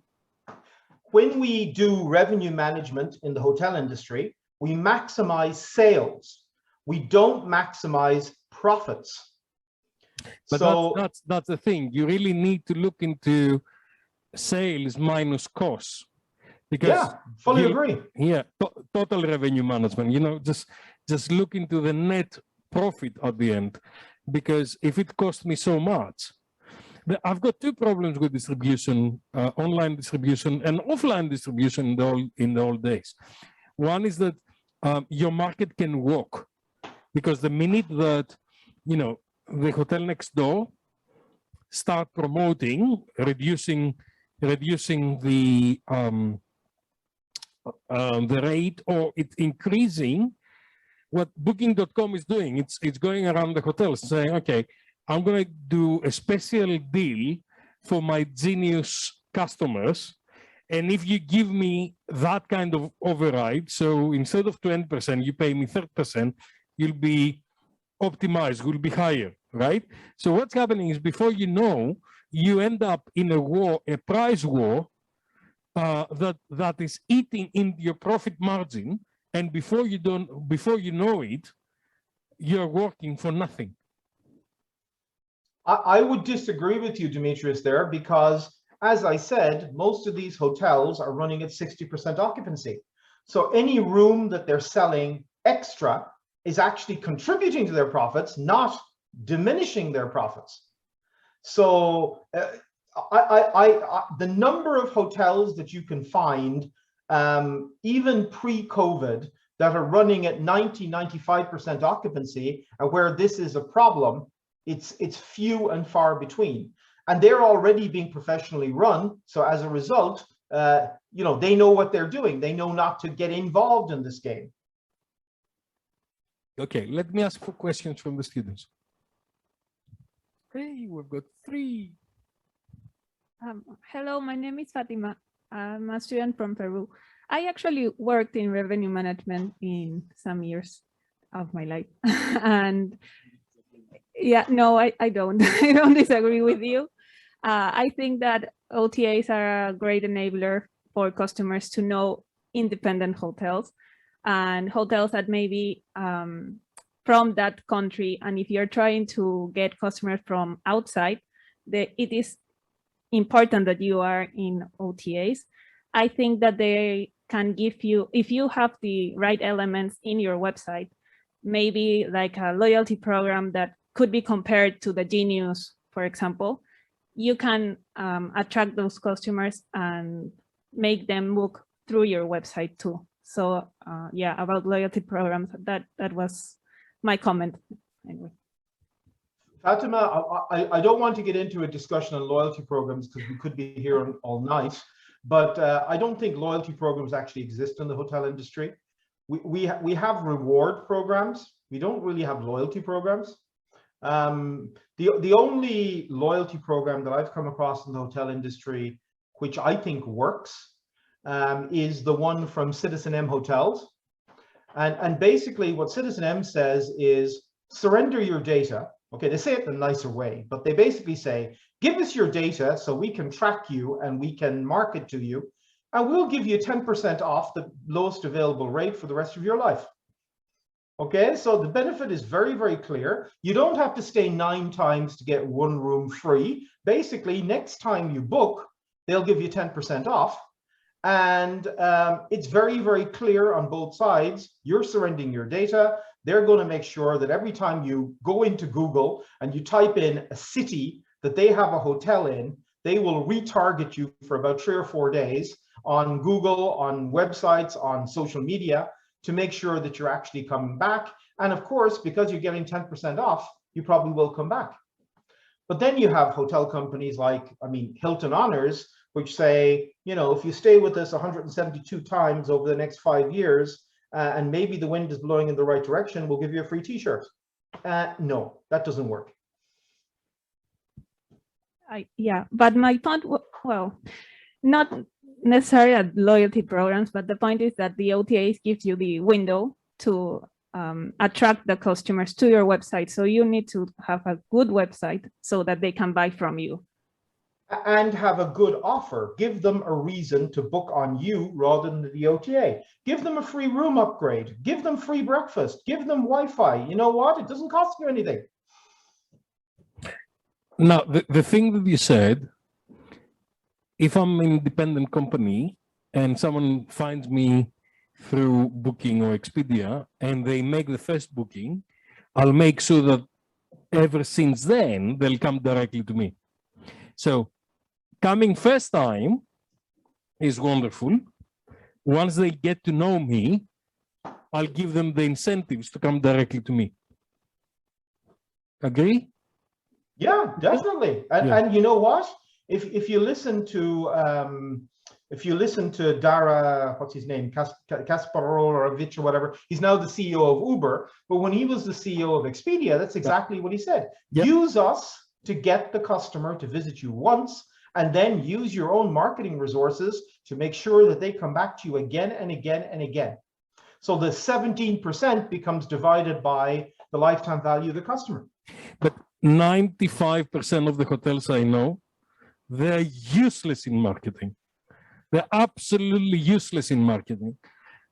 When we do revenue management in the hotel industry, we maximize sales. We don't maximize profits. But So that's the thing. You really need to look into sales minus costs. Because yeah, fully agree. Yeah, total revenue management, you know, just look into the net profit at the end. Because if it costs me so much, I've got two problems with distribution, online distribution and offline distribution in the old days. One is that your market can walk, because the minute that, you know, the hotel next door start promoting, reducing the rate, or it's increasing, what Booking.com is doing, it's going around the hotels saying, okay, I'm going to do a special deal for my Genius customers. And if you give me that kind of override, so instead of 20%, you pay me 30%, you'll be optimized, will be higher, right? So what's happening is, before you know, you end up in a war, a price war, that is eating into your profit margin. And before you know it, you're working for nothing. I would disagree with you, Dimitrios, there, because as I said, most of these hotels are running at 60% occupancy. So any room that they're selling extra is actually contributing to their profits, not diminishing their profits. So the number of hotels that you can find, even pre-COVID, that are running at 90–95% occupancy, and where this is a problem, it's few and far between. And they're already being professionally run. So as a result, you know, they know what they're doing. They know not to get involved in this game. Okay, let me ask for questions from the students. Hey, we've got 3. Hello, my name is Fatima. I'm a student from Peru. I actually worked in revenue management in some years of my life. And yeah, no, I don't. I don't disagree with you. I think that OTAs are a great enabler for customers to know independent hotels and hotels that may be from that country. And if you're trying to get customers from outside, it is important that you are in OTAs. I think that they can give you, if you have the right elements in your website, maybe like a loyalty program that could be compared to the Genius, for example, you can attract those customers and make them book through your website too. So yeah, about loyalty programs, that was my comment. Anyway. Fatima, I don't want to get into a discussion on loyalty programs because we could be here all night, but I don't think loyalty programs actually exist in the hotel industry. We have reward programs. We don't really have loyalty programs. The only loyalty program that I've come across in the hotel industry, which I think works, is the one from Citizen M Hotels. And basically what Citizen M says is surrender your data. Okay, they say it in a nicer way, but they basically say, give us your data so we can track you and we can market to you, and we'll give you 10% off the lowest available rate for the rest of your life. Okay, so the benefit is very, very clear. You don't have to stay 9 times to get 1 room free. Basically, next time you book, they'll give you 10% off. And it's very, very clear on both sides. You're surrendering your data. They're going to make sure that every time you go into Google and you type in a city that they have a hotel in, they will retarget you for about 3 or 4 days on Google, on websites, on social media, to make sure that you're actually coming back. And of course, because you're getting 10% off, you probably will come back. But then you have hotel companies like, Hilton Honors, which say, you know, if you stay with us 172 times over the next 5 years, and maybe the wind is blowing in the right direction, we'll give you a free t-shirt. No, that doesn't work. Yeah, but my thought, well, not necessarily at loyalty programs, but the point is that the OTAs gives you the window to attract the customers to your website. So you need to have a good website so that they can buy from you. And have a good offer. Give them a reason to book on you rather than the OTA. Give them a free room upgrade. Give them free breakfast. Give them Wi-Fi. You know what? It doesn't cost you anything. Now, the thing that you said, if I'm an independent company and someone finds me through Booking or Expedia and they make the first booking, I'll make sure that ever since then, they'll come directly to me. So coming first time is wonderful. Once they get to know me, I'll give them the incentives to come directly to me. Agree? Yeah, definitely. And you know what? If you listen to Dara, what's his name, Kasparovich or whatever, he's now the CEO of Uber. But when he was the CEO of Expedia, that's exactly what he said. Yep. Use us to get the customer to visit you once, and then use your own marketing resources to make sure that they come back to you again and again and again. So the 17% becomes divided by the lifetime value of the customer. But 95% of the hotels I know, they're useless in marketing. They're absolutely useless in marketing.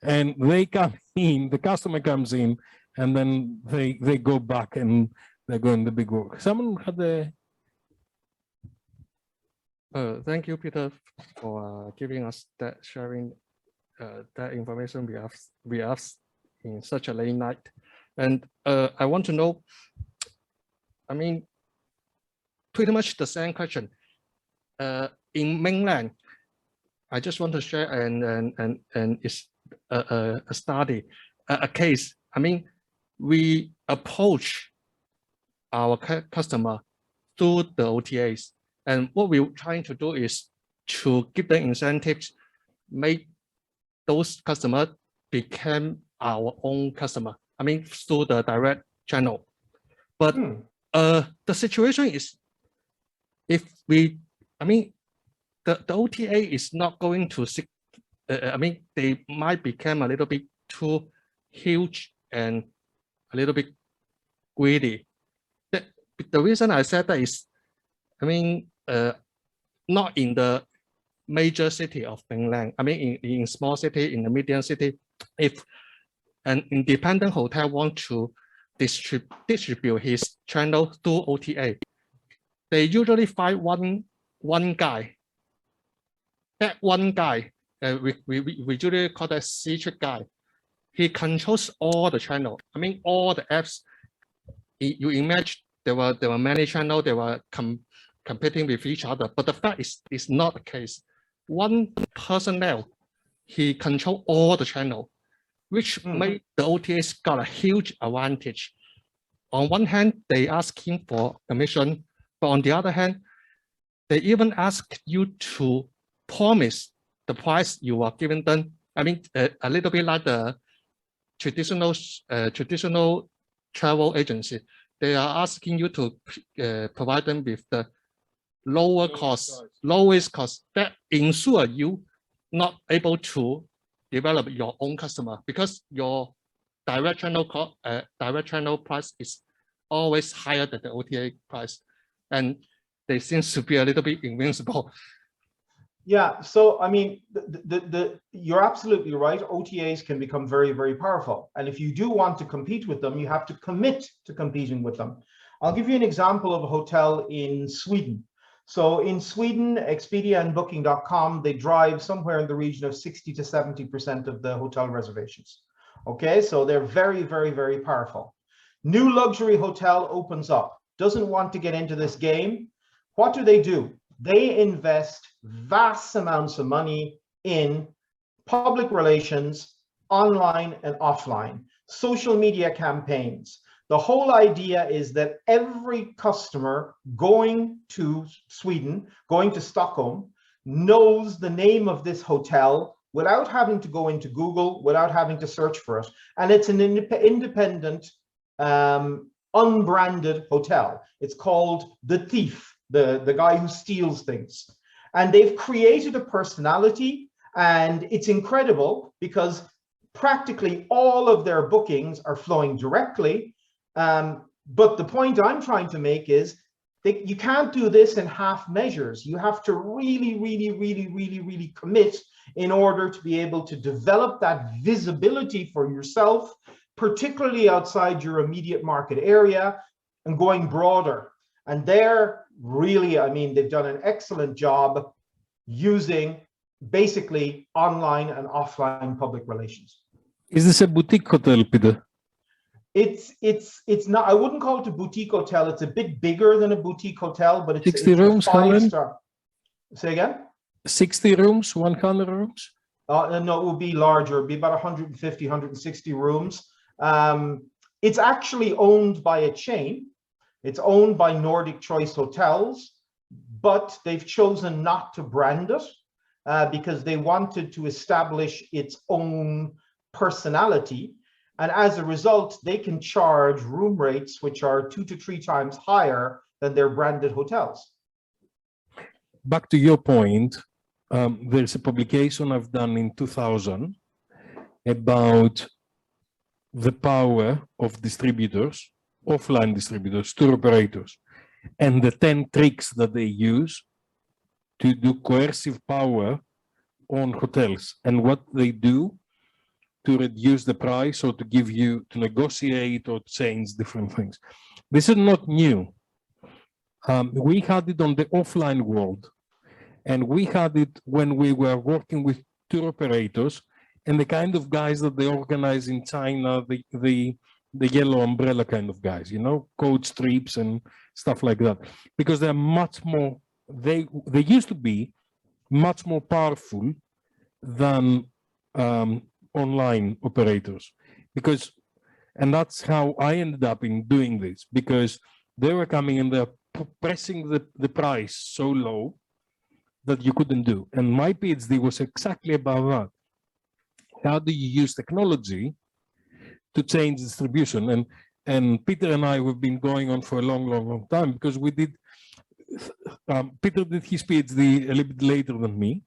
And they come in, the customer comes in, and then they go back and they go in the big work. Someone had a... Thank you, Peter, for giving us that, sharing that information we have in such a late night. And I want to know, I mean, pretty much the same question. In mainland, I just want to share and it's a study, a case. I mean, we approach our customer through the OTAs, and what we're trying to do is to give them incentives, make those customers become our own customer. I mean, through the direct channel. But the situation is, if we, I mean, the OTA is not going to, I mean, they might become a little bit too huge and a little bit greedy. The reason I said that is, I mean, not in the major city of mainland. I mean, in small city, in the medium city, if an independent hotel wants to distribute his channel through OTA, they usually find one guy. That one guy, we usually call that secret guy. He controls all the channel. I mean, all the apps. You imagine there were many channels. They were competing with each other. But the fact is, it's not the case. One personnel, he controls all the channel, which made the OTAs got a huge advantage. On one hand, they ask him for commission, but on the other hand, they even ask you to promise the price you are giving them. I mean, a little bit like the traditional travel agency. They are asking you to provide them with the lowest cost that ensure you not able to develop your own customer, because your direct channel price is always higher than the OTA price, and they seem to be a little bit invincible. Yeah, so I mean, you're absolutely right. OTAs can become very, very powerful. And if you do want to compete with them, you have to commit to competing with them. I'll give you an example of a hotel in Sweden. So in Sweden, Expedia and Booking.com, they drive somewhere in the region of 60 to 70% of the hotel reservations. Okay, so they're very, very, very powerful. New luxury hotel opens up, doesn't want to get into this game. What do? They invest vast amounts of money in public relations, online and offline, social media campaigns. The whole idea is that every customer going to Sweden, going to Stockholm, knows the name of this hotel without having to go into Google, without having to search for it. And it's an independent, unbranded hotel. It's called The Thief, the guy who steals things. And they've created a personality, and it's incredible because practically all of their bookings are flowing directly. But the point I'm trying to make is that you can't do this in half measures. You have to really commit in order to be able to develop that visibility for yourself, particularly outside your immediate market area and going broader. And they're really, I mean, they've done an excellent job using basically online and offline public relations. Is this a boutique hotel, Peter? It's not, I wouldn't call it a boutique hotel. It's a bit bigger than a boutique hotel, but it's 60 rooms, a 5-star. Say again? 60 rooms, 100 rooms? No, it would be larger. It would be about 150, 160 rooms. It's actually owned by a chain. It's owned by Nordic Choice Hotels, but they've chosen not to brand it because they wanted to establish its own personality. And as a result, they can charge room rates which are 2 to 3 times higher than their branded hotels. Back to your point, there's a publication I've done in 2000 about the power of distributors, offline distributors, tour operators, and the 10 tricks that they use to do coercive power on hotels and what they do to reduce the price or to give you, to negotiate or change different things. This is not new. We had it on the offline world, and we had it when we were working with tour operators and the kind of guys that they organize in China, the yellow umbrella kind of guys, you know, coach trips and stuff like that, because they're much more, they used to be much more powerful than online operators, because, and that's how I ended up in doing this, because they were coming and they're pressing the price so low that you couldn't do. And my PhD was exactly about that. How do you use technology to change distribution? And Peter and I have been going on for a long time, because we did, Peter did his PhD a little bit later than me,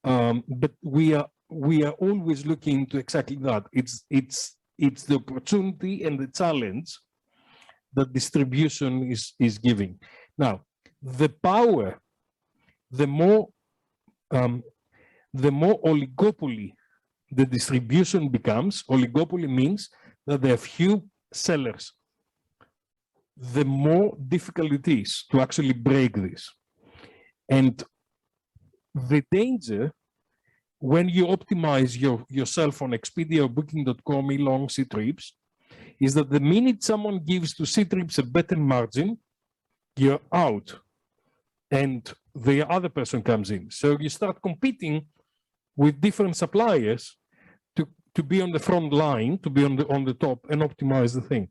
but we are always looking to exactly that. It's the opportunity and the challenge that distribution is giving. Now, the power, the more oligopoly the distribution becomes, oligopoly means that there are few sellers, the more difficult it is to actually break this. And the danger when you optimize yourself on Expedia or Booking.com long sea trips is that the minute someone gives to sea trips a better margin, you're out and the other person comes in. So you start competing with different suppliers to be on the front line, to be on the top and optimize the thing.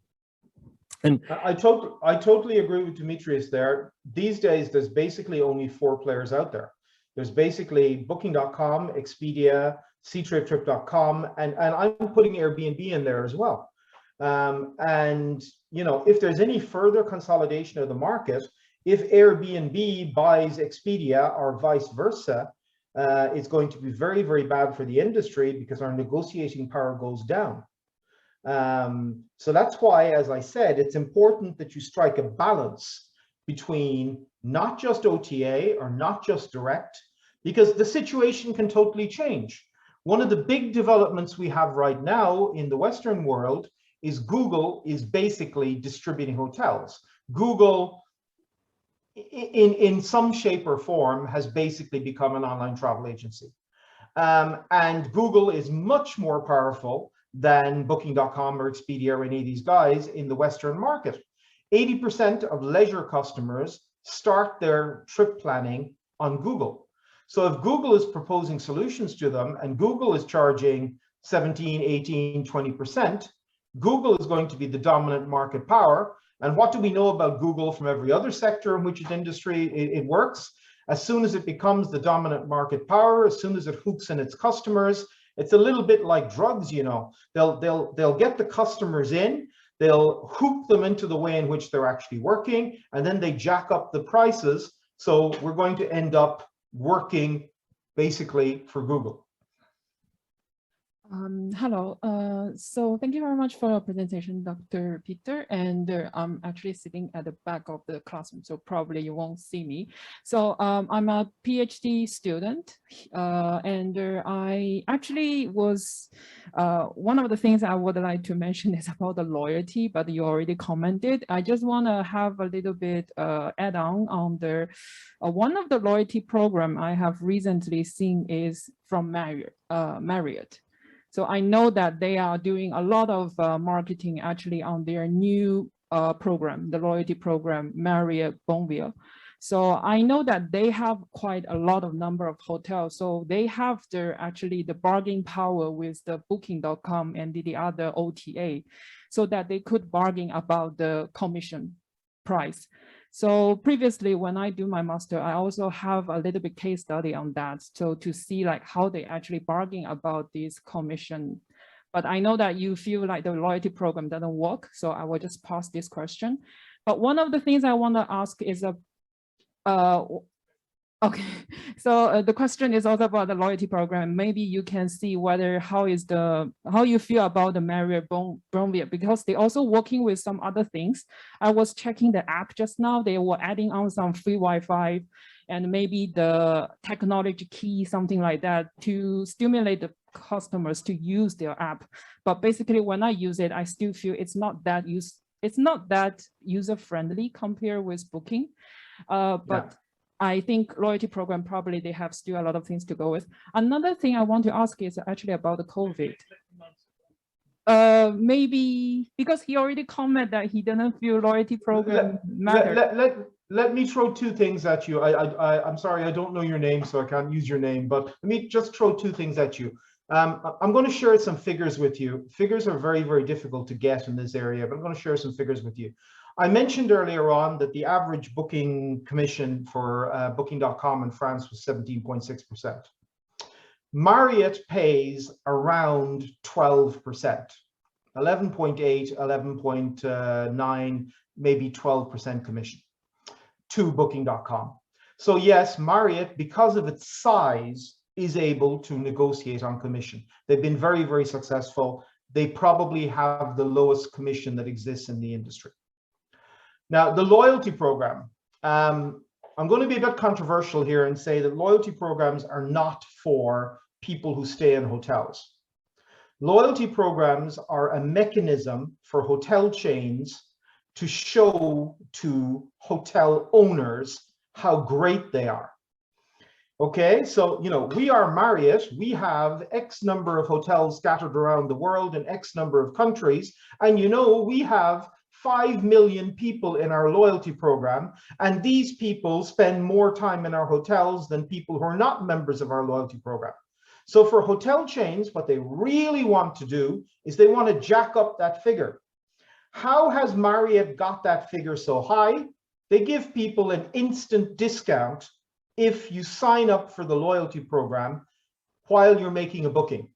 And I totally agree with Dimitrios there. These days, there's basically only 4 players out there. There's basically Booking.com, Expedia, SeaTripTrip.com, and I'm putting Airbnb in there as well. And you know, if there's any further consolidation of the market, if Airbnb buys Expedia or vice versa, it's going to be very, very bad for the industry because our negotiating power goes down. So that's why, as I said, it's important that you strike a balance between not just OTA or not just direct, because the situation can totally change. One of the big developments we have right now in the Western world is Google is basically distributing hotels. Google, in some shape or form, has basically become an online travel agency. And Google is much more powerful than Booking.com or Expedia or any of these guys in the Western market. 80% of leisure customers start their trip planning on Google. So if Google is proposing solutions to them and Google is charging 17, 18, 20%, Google is going to be the dominant market power. And what do we know about Google from every other sector in which its industry it works? As soon as it becomes the dominant market power, as soon as it hooks in its customers, it's a little bit like drugs, you know. They'll get the customers in, they'll hook them into the way in which they're actually working, and then they jack up the prices. So we're going to end up working basically for Google. Hello. So thank you very much for your presentation, Dr. Peter. And I'm actually sitting at the back of the classroom, so probably you won't see me. So I'm a PhD student, and I actually was, one of the things I would like to mention is about the loyalty, but you already commented. I just want to have a little bit add on the, one of the loyalty program I have recently seen is from Marriott. So I know that they are doing a lot of marketing actually on their new program, the loyalty program, Marriott Bonvoy. So I know that they have quite a lot of number of hotels. So they have actually the bargaining power with the Booking.com and the other OTA, so that they could bargain about the commission price. So previously, when I do my master, I also have a little bit case study on that. So to see like how they actually bargain about this commission. But I know that you feel like the loyalty program doesn't work. So I will just pass this question. But one of the things I want to ask is okay, so the question is also about the loyalty program. Maybe you can see whether how you feel about the Marriott Bonvoy, because they also working with some other things. I was checking the app just now. They were adding on some free Wi-Fi and maybe the technology key, something like that, to stimulate the customers to use their app. But basically, when I use it, I still feel it's not that user friendly compared with Booking. But I think loyalty program, probably they have still a lot of things to go with. Another thing I want to ask is actually about the COVID. Maybe because he already commented that he didn't feel loyalty program mattered. Let me throw two things at you. I'm sorry, I don't know your name, so I can't use your name, but let me just throw two things at you. I'm going to share some figures with you. Figures are very, very difficult to get in this area, but I'm going to share some figures with you. I mentioned earlier on that the average booking commission for Booking.com in France was 17.6%. Marriott pays around 12%, 11.8, 11.9, maybe 12% commission to Booking.com. So yes, Marriott, because of its size, is able to negotiate on commission. They've been very, very successful. They probably have the lowest commission that exists in the industry. Now, the loyalty program, I'm going to be a bit controversial here and say that loyalty programs are not for people who stay in hotels. Loyalty programs are a mechanism for hotel chains to show to hotel owners how great they are. Okay, so, you know, we are Marriott, we have X number of hotels scattered around the world in X number of countries, and you know, we have 5 million people in our loyalty program, and these people spend more time in our hotels than people who are not members of our loyalty program. So for hotel chains, what they really want to do is they want to jack up that figure. How has Marriott got that figure so high? They give people an instant discount if you sign up for the loyalty program while you're making a booking.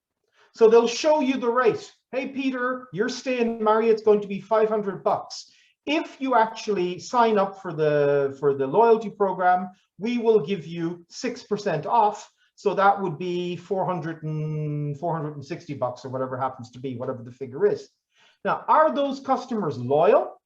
So they'll show you the rate. Hey, Peter, your stay in Marriott's going to be $500. If you actually sign up for the loyalty program, we will give you 6% off. So that would be $460 or whatever happens to be, whatever the figure is. Now, are those customers loyal?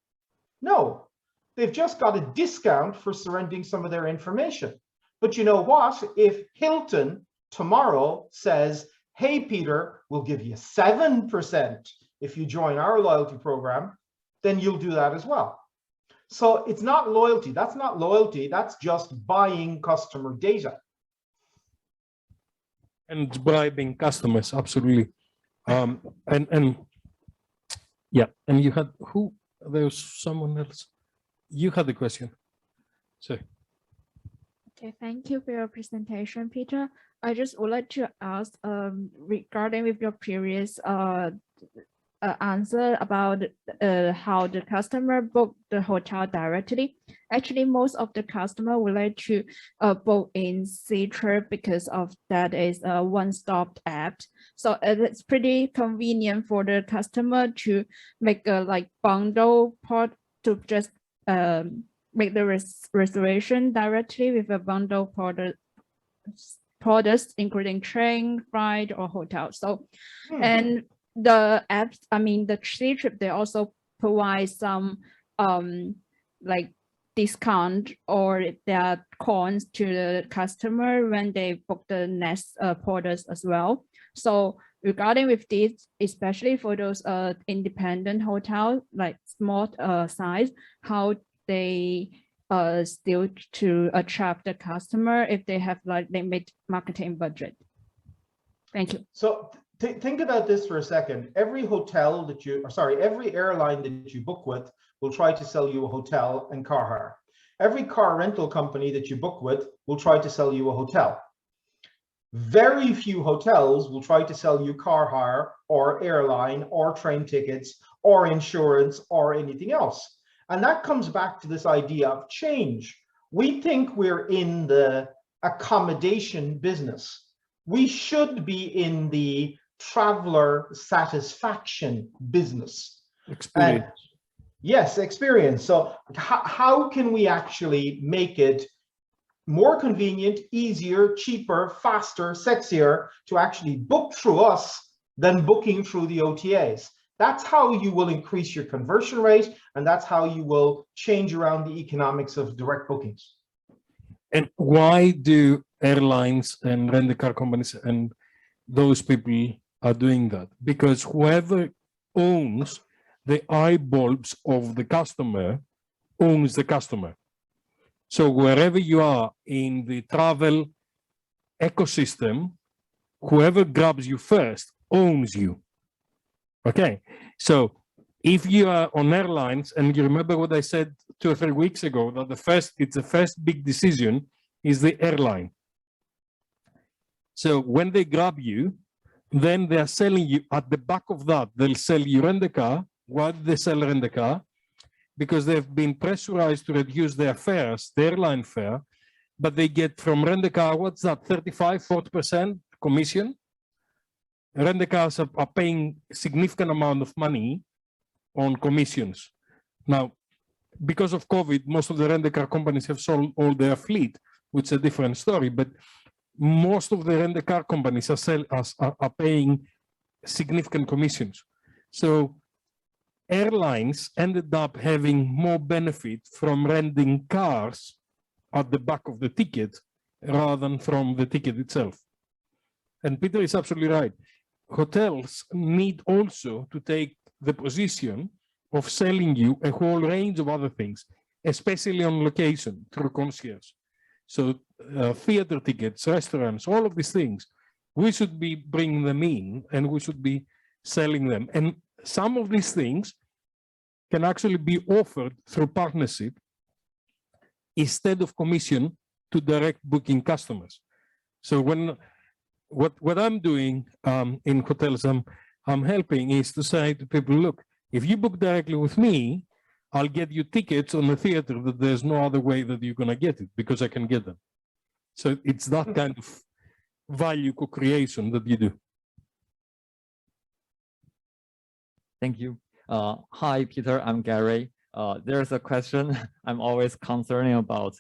No, they've just got a discount for surrendering some of their information. But you know what? If Hilton tomorrow says, hey, Peter, we'll give you 7% if you join our loyalty program, then you'll do that as well. So it's not loyalty. That's not loyalty. That's just buying customer data. And bribing customers, absolutely. And yeah, and you had who? There was someone else. You had the question. So. Okay, thank you for your presentation, Peter. I just would like to ask regarding with your previous answer about how the customer book the hotel directly. Actually, most of the customer would like to book in Ctrip because of that is a one-stop app. So it's pretty convenient for the customer to make a like bundle part to just make the reservation directly with a bundle products, including train, flight, or hotel. So, and the apps, I mean, the Ctrip, they also provide some like discount or their coins to the customer when they book the next products as well. So regarding with this, especially for those independent hotels, like small size, how they still to attract the customer if they have like limit marketing budget. Thank you. So think about this for a second. Every hotel that you, or sorry, every airline that you book with will try to sell you a hotel and car hire. Every car rental company that you book with will try to sell you a hotel. Very few hotels will try to sell you car hire or airline or train tickets or insurance or anything else. And that comes back to this idea of change. We think we're in the accommodation business. We should be in the traveler satisfaction business. Experience. And yes, experience. So how can we actually make it more convenient, easier, cheaper, faster, sexier to actually book through us than booking through the OTAs? That's how you will increase your conversion rate, and that's how you will change around the economics of direct bookings. And why do airlines and rent-a-car companies and those people are doing that? Because whoever owns the eyeballs of the customer owns the customer. So wherever you are in the travel ecosystem, whoever grabs you first owns you. Okay, so if you are on airlines, and you remember what I said 2 or 3 weeks ago, that it's the first big decision is the airline. So when they grab you, then they are selling you at the back of that. They'll sell you rent-a-car. Why do they sell rent-a-car? Because they've been pressurized to reduce their fares, the airline fare, but they get from rent-a-car, what's that, 35–40% commission? Rent-a-cars are paying significant amount of money on commissions. Now, because of COVID, most of the rent-a-car companies have sold all their fleet, which is a different story, but most of the rent-a-car companies are paying significant commissions. So airlines ended up having more benefit from renting cars at the back of the ticket rather than from the ticket itself. And Peter is absolutely right. Hotels need also to take the position of selling you a whole range of other things, especially on location through concierge. So theater tickets, restaurants, all of these things, we should be bringing them in and we should be selling them. And some of these things can actually be offered through partnership instead of commission to direct booking customers. So when what I'm doing in hotels, I'm helping is to say to people, look, if you book directly with me, I'll get you tickets on the theater that there's no other way that you're gonna get it because I can get them. So it's that kind of value co-creation that you do. Thank you. Hi, Peter, I'm Gary. There's a question I'm always concerning about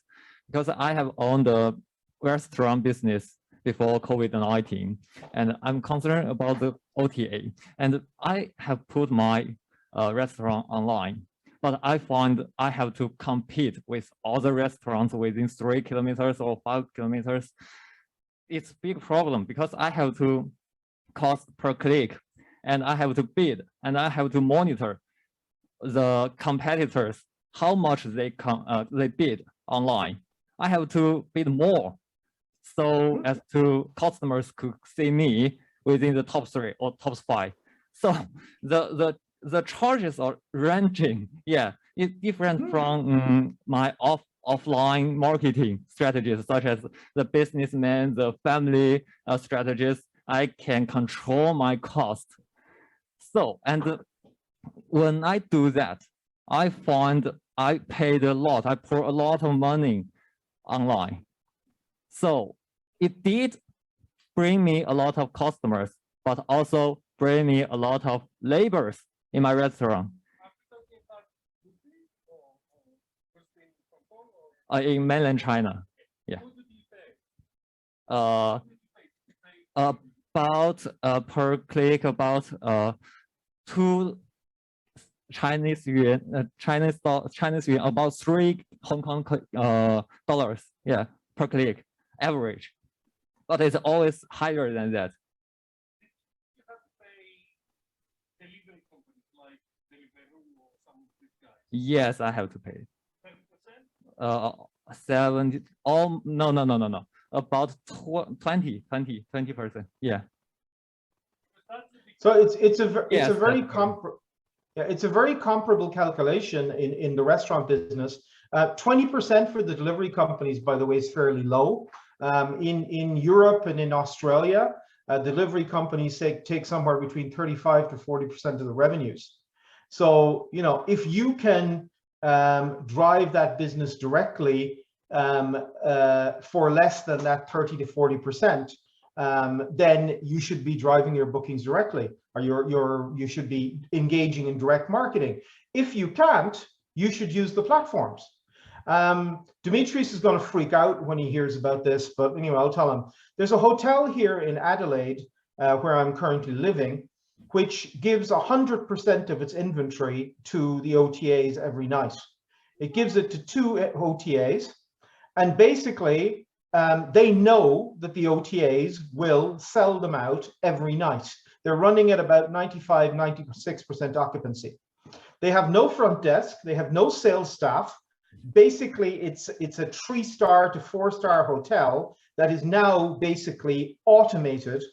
because I have owned a restaurant business before COVID-19, and I'm concerned about the OTA. And I have put my restaurant online, but I find I have to compete with other restaurants within 3 kilometers or 5 kilometers. It's a big problem because I have to cost per click, and I have to bid, and I have to monitor the competitors, how much they bid online. I have to bid more so as to customers could see me within the top 3 or top 5. So the charges are ranging. Yeah, it's different from my offline marketing strategies, such as the businessman, the family strategies. I can control my cost. So, and when I do that, I find I paid a lot. I pour a lot of money online. So it did bring me a lot of customers, but also bring me a lot of labors in my restaurant. In mainland China, yeah. about per click about 2 Chinese yuan, Chinese yuan, about 3 Hong Kong dollars, yeah, per click average, but it's always higher than that. Yes, I have to pay. 70. Oh no. About 20%. Yeah. So it's a Yes, very that's it's a very comparable calculation in the restaurant business. 20% for the delivery companies, by the way, is fairly low. In Europe and in Australia, delivery companies take somewhere between 35 to 40% of the revenues. So, you know, if you can drive that business directly for less than that 30 to 40%, then you should be driving your bookings directly, or you should be engaging in direct marketing. If you can't, you should use the platforms. Dimitrios is going to freak out when he hears about this, but anyway, I'll tell him. There's a hotel here in Adelaide, where I'm currently living, which gives 100% of its inventory to the OTAs every night. It gives it to 2 OTAs, and basically they know that the OTAs will sell them out every night. They're running at about 95, 96% occupancy. They have no front desk, they have no sales staff. Basically, it's a 3-star to 4-star hotel that is now basically automated.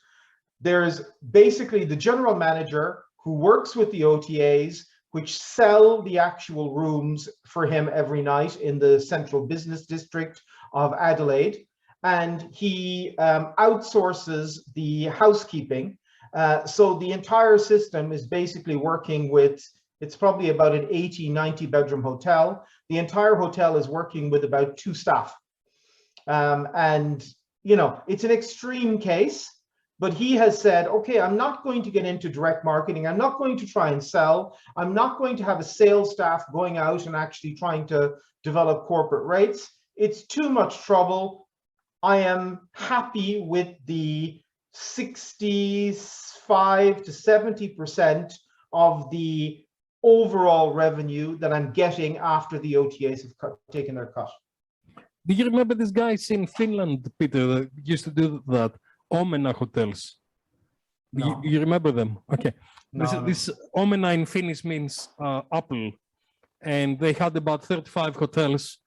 There's basically the general manager who works with the OTAs, which sell the actual rooms for him every night in the central business district of Adelaide. And he outsources the housekeeping. So the entire system is basically working with, it's probably about an 80, 90 bedroom hotel. The entire hotel is working with about 2 staff. And, you know, it's an extreme case. But he has said, okay, I'm not going to get into direct marketing. I'm not going to try and sell. I'm not going to have a sales staff going out and actually trying to develop corporate rates. It's too much trouble. I am happy with the 65 to 70% of the overall revenue that I'm getting after the OTAs have taken their cut. Do you remember these guys in Finland, Peter, that used to do that? Omena hotels. No. You remember them? Okay. No, This Omena in Finnish means apple, and they had about 35 hotels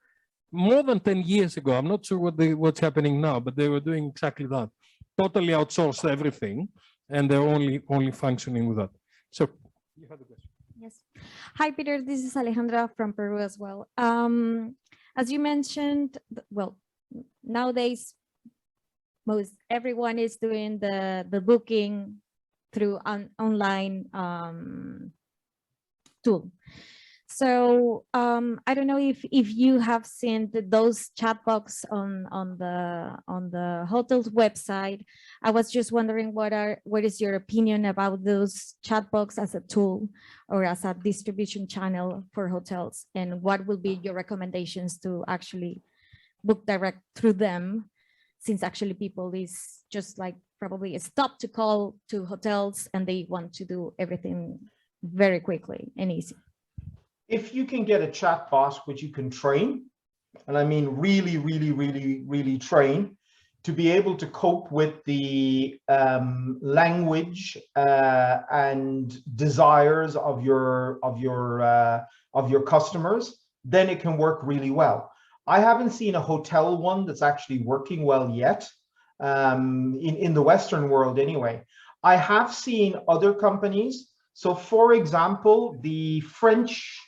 more than 10 years ago. I'm not sure what's happening now, but they were doing exactly that. Totally outsourced everything, and they're only functioning with that. So you had a question. Yes. Hi, Peter. This is Alejandra from Peru as well. As you mentioned, well, nowadays, most everyone is doing the booking through an online tool. So I don't know if you have seen those chatbots on the hotel's website. I was just wondering what is your opinion about those chatbots as a tool or as a distribution channel for hotels, and what will be your recommendations to actually book direct through them, since actually people is just like probably stop to call to hotels and they want to do everything very quickly and easy. If you can get a chat bot which you can train, and I mean really train, to be able to cope with the language and desires of your customers, then it can work really well. I haven't seen a hotel one that's actually working well yet, in the Western world anyway. I have seen other companies. So for example, the French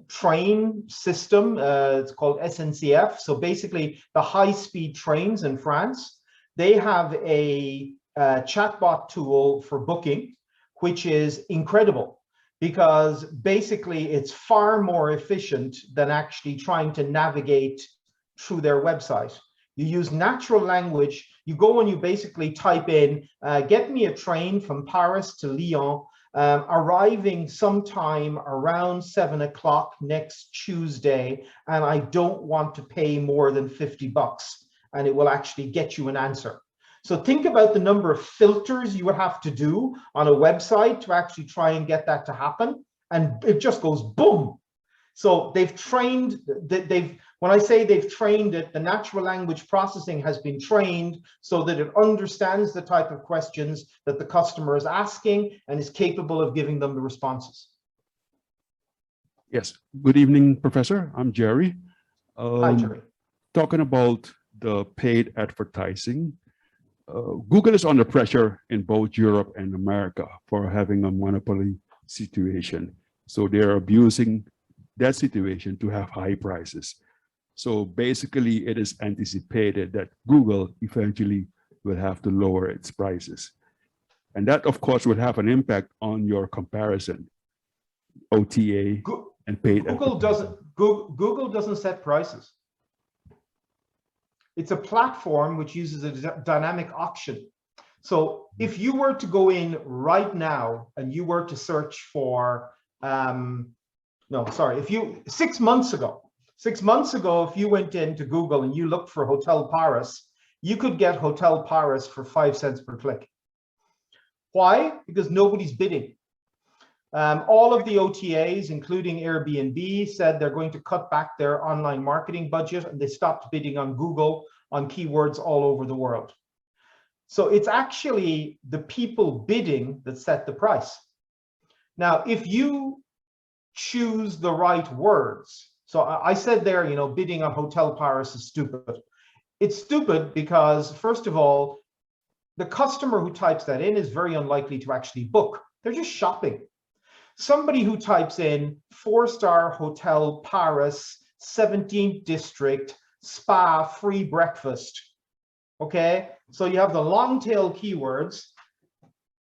train system, it's called SNCF. So basically the high-speed trains in France, they have a chatbot tool for booking, which is incredible, because basically it's far more efficient than actually trying to navigate through their website. You use natural language. You go and you basically type in, get me a train from Paris to Lyon, arriving sometime around 7 o'clock next Tuesday, and I don't want to pay more than $50, and it will actually get you an answer. So think about the number of filters you would have to do on a website to actually try and get that to happen. And it just goes boom. So they've trained, when I say they've trained it, the natural language processing has been trained so that it understands the type of questions that the customer is asking and is capable of giving them the responses. Yes. Good evening, Professor. I'm Jerry. Hi, Jerry. Talking about the paid advertising, Google is under pressure in both Europe and America for having a monopoly situation. So they're abusing that situation to have high prices. So basically, it is anticipated that Google eventually will have to lower its prices. And that, of course, would have an impact on your comparison, OTA and paid advertising. Google doesn't set prices. It's a platform which uses a dynamic auction. So if you were to go in right now and you were to search for, if you, 6 months ago, if you went into Google and you looked for Hotel Paris, you could get Hotel Paris for 5 cents per click. Why? Because nobody's bidding. All of the OTAs, including Airbnb, said they're going to cut back their online marketing budget, and they stopped bidding on Google on keywords all over the world. So it's actually the people bidding that set the price. Now, if you choose the right words, so I said there, you know, bidding on Hotel Paris is stupid. It's stupid because, first of all, the customer who types that in is very unlikely to actually book. They're just shopping. Somebody who types in 4-star Hotel Paris, 17th district, spa, free breakfast. Okay, so you have the long tail keywords.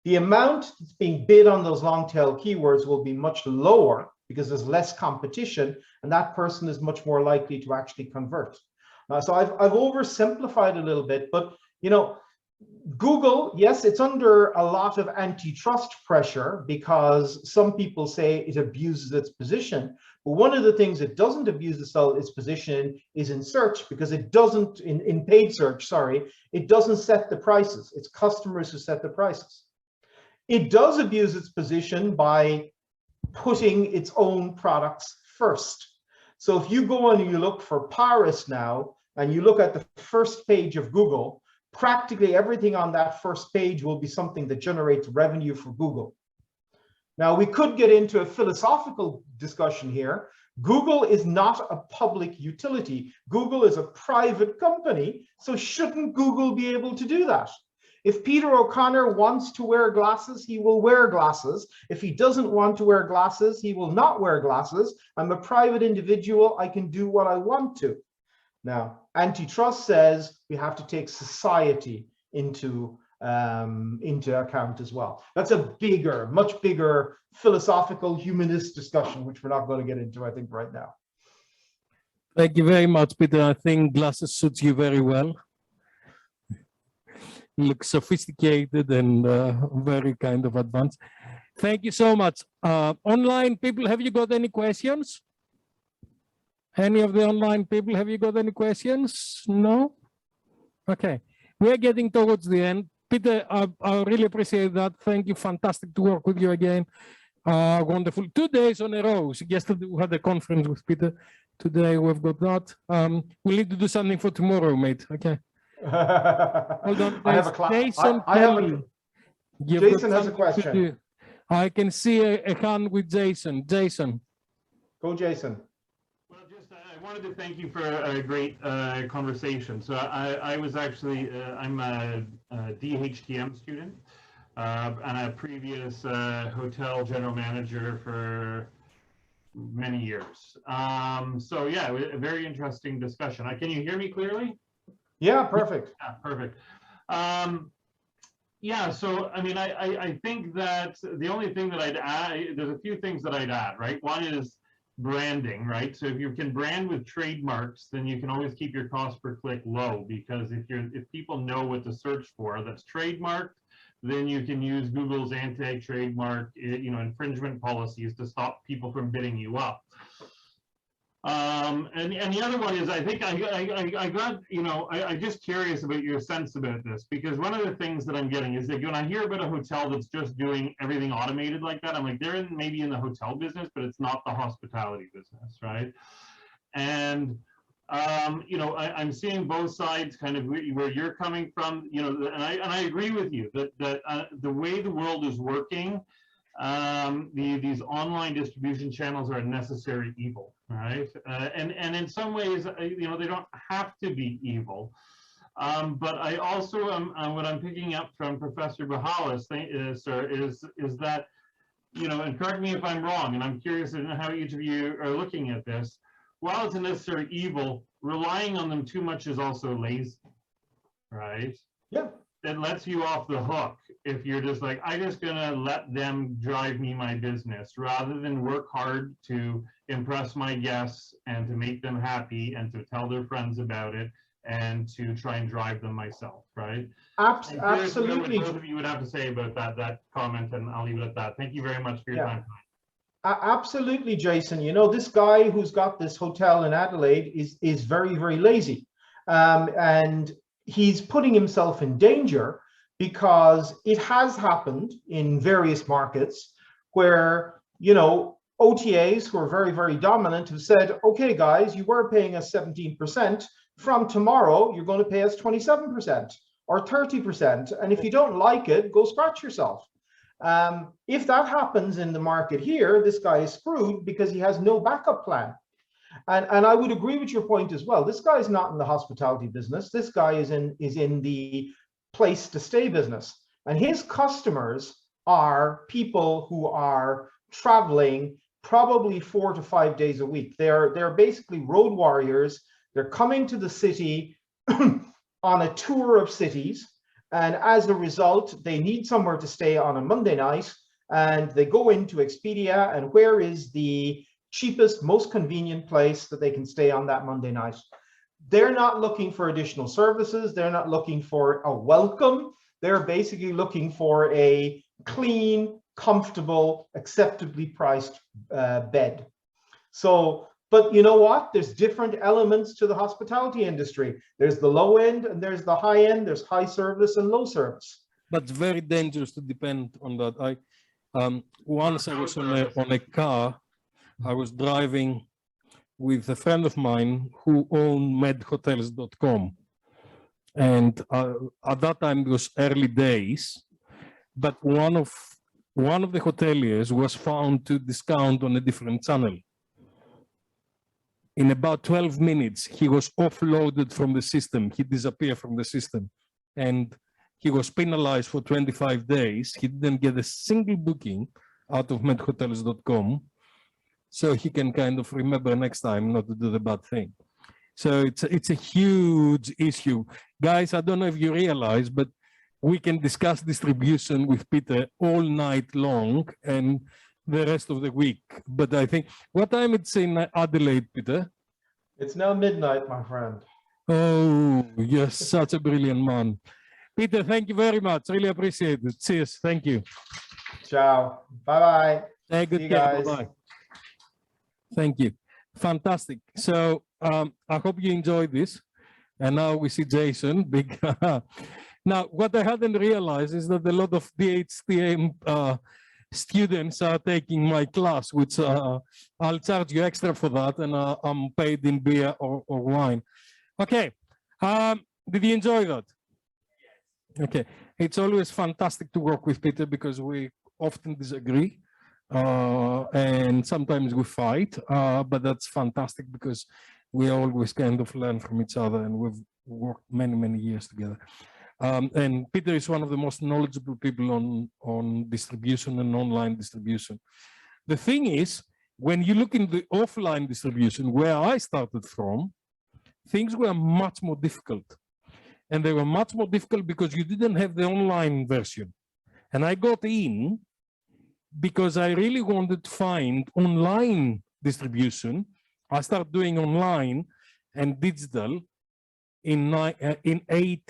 The amount that's being bid on those long tail keywords will be much lower because there's less competition, and that person is much more likely to actually convert. So I've oversimplified a little bit, but you know, Google, yes, it's under a lot of antitrust pressure because some people say it abuses its position. But one of the things it doesn't abuse its position is in search, because it doesn't, in paid search, sorry, it doesn't set the prices. It's customers who set the prices. It does abuse its position by putting its own products first. So if you go on and you look for Paris now, and you look at the first page of Google, practically everything on that first page will be something that generates revenue for Google. Now, we could get into a philosophical discussion here. Google is not a public utility. Google is a private company, so shouldn't Google be able to do that? If Peter O'Connor wants to wear glasses, he will wear glasses. If he doesn't want to wear glasses, he will not wear glasses. I'm a private individual. I can do what I want to. Now, antitrust says we have to take society into account as well. That's a bigger, much bigger philosophical humanist discussion, which we're not going to get into, I think, right now. Thank you very much, Peter. I think glasses suits you very well. You look sophisticated and very kind of advanced. Thank you so much. Online people, have you got any questions? Any of the online people, have you got any questions? No? Okay. We're getting towards the end. Peter, I really appreciate that. Thank you. Fantastic to work with you again. Wonderful. 2 days on a row. So yesterday we had a conference with Peter. Today we've got that. We need to do something for tomorrow, mate. Okay. Hold on. I have a Jason, Jason has a question. I can see a hand with Jason. Jason. Go, Jason. I wanted to thank you for a great conversation. So I was actually, I'm a DHTM student and a previous hotel general manager for many years. So yeah, a very interesting discussion. Can you hear me clearly? Yeah, perfect. Yeah, perfect. Yeah, so I mean, I think that the only thing that I'd add, there's a few things that I'd add, right? One is branding, right? So if you can brand with trademarks, then you can always keep your cost per click low, because if people know what to search for that's trademarked, then you can use Google's anti-trademark, infringement policies to stop people from bidding you up. And the other one is, I think I got, you know, I'm just curious about your sense about this, because one of the things that I'm getting is that when I hear about a hotel that's just doing everything automated like that, I'm like, they're maybe in the hotel business, but it's not the hospitality business, right? And you know, I'm seeing both sides, kind of where you're coming from, you know, and I agree with you that the way the world is working, these online distribution channels are a necessary evil, right? And in some ways, you know, they don't have to be evil. But I also what I'm picking up from Professor Buhalis, sir, is that, you know, and correct me if I'm wrong, and I'm curious in how each of you are looking at this. While it's a necessary evil, relying on them too much is also lazy, right? Yeah. It lets you off the hook if you're just like, I'm just gonna let them drive me my business, rather than work hard to impress my guests and to make them happy and to tell their friends about it and to try and drive them myself, right? Absolutely. What both of you would have to say about that comment, and I'll leave it at that. Thank you very much for your time. Absolutely, Jason. You know, this guy who's got this hotel in Adelaide is very, very lazy. And he's putting himself in danger, because it has happened in various markets where, you know, OTAs who are very, very dominant have said, okay, guys, you were paying us 17%. From tomorrow, you're going to pay us 27% or 30%. And if you don't like it, go scratch yourself. If that happens in the market here, this guy is screwed because he has no backup plan. And I would agree with your point as well. This guy is not in the hospitality business. This guy is in the place to stay business. And his customers are people who are traveling probably 4 to 5 days a week. They're basically road warriors. They're coming to the city on a tour of cities. And as a result, they need somewhere to stay on a Monday night, and they go into Expedia, and where is the cheapest, most convenient place that they can stay on that Monday night? They're not looking for additional services. They're not looking for a welcome. They're basically looking for a clean, comfortable, acceptably priced bed. So, but you know what? There's different elements to the hospitality industry. There's the low end and there's the high end. There's high service and low service. But it's very dangerous to depend on that. Once I was on a car, I was driving with a friend of mine who owned medhotels.com. And at that time, it was early days, but one of the hoteliers was found to discount on a different channel. In about 12 minutes, he was offloaded from the system. He disappeared from the system, and he was penalized for 25 days. He didn't get a single booking out of medhotels.com. So he can kind of remember next time not to do the bad thing. So it's a huge issue. Guys, I don't know if you realize, but we can discuss distribution with Peter all night long and the rest of the week. But I think, what time it's in Adelaide, Peter? It's now midnight, my friend. Oh, you're such a brilliant man. Peter, thank you very much. Really appreciate it. Cheers. Thank you. Ciao. Bye-bye. Hey, good care. Bye-bye. Thank you. Fantastic. So I hope you enjoyed this. And now we see Jason. Big. Now, what I hadn't realized is that a lot of DHTM students are taking my class, which I'll charge you extra for that, and I'm paid in beer or wine. Okay. Did you enjoy that? Okay. It's always fantastic to work with Peter because we often disagree. And sometimes we fight, but that's fantastic because we always kind of learn from each other, and we've worked many, many years together. And Peter is one of the most knowledgeable people on distribution and online distribution. The thing is, when you look in the offline distribution, where I started from, things were much more difficult. And they were much more difficult because you didn't have the online version. And I got in because I really wanted to find online distribution. I started doing online and digital in 89,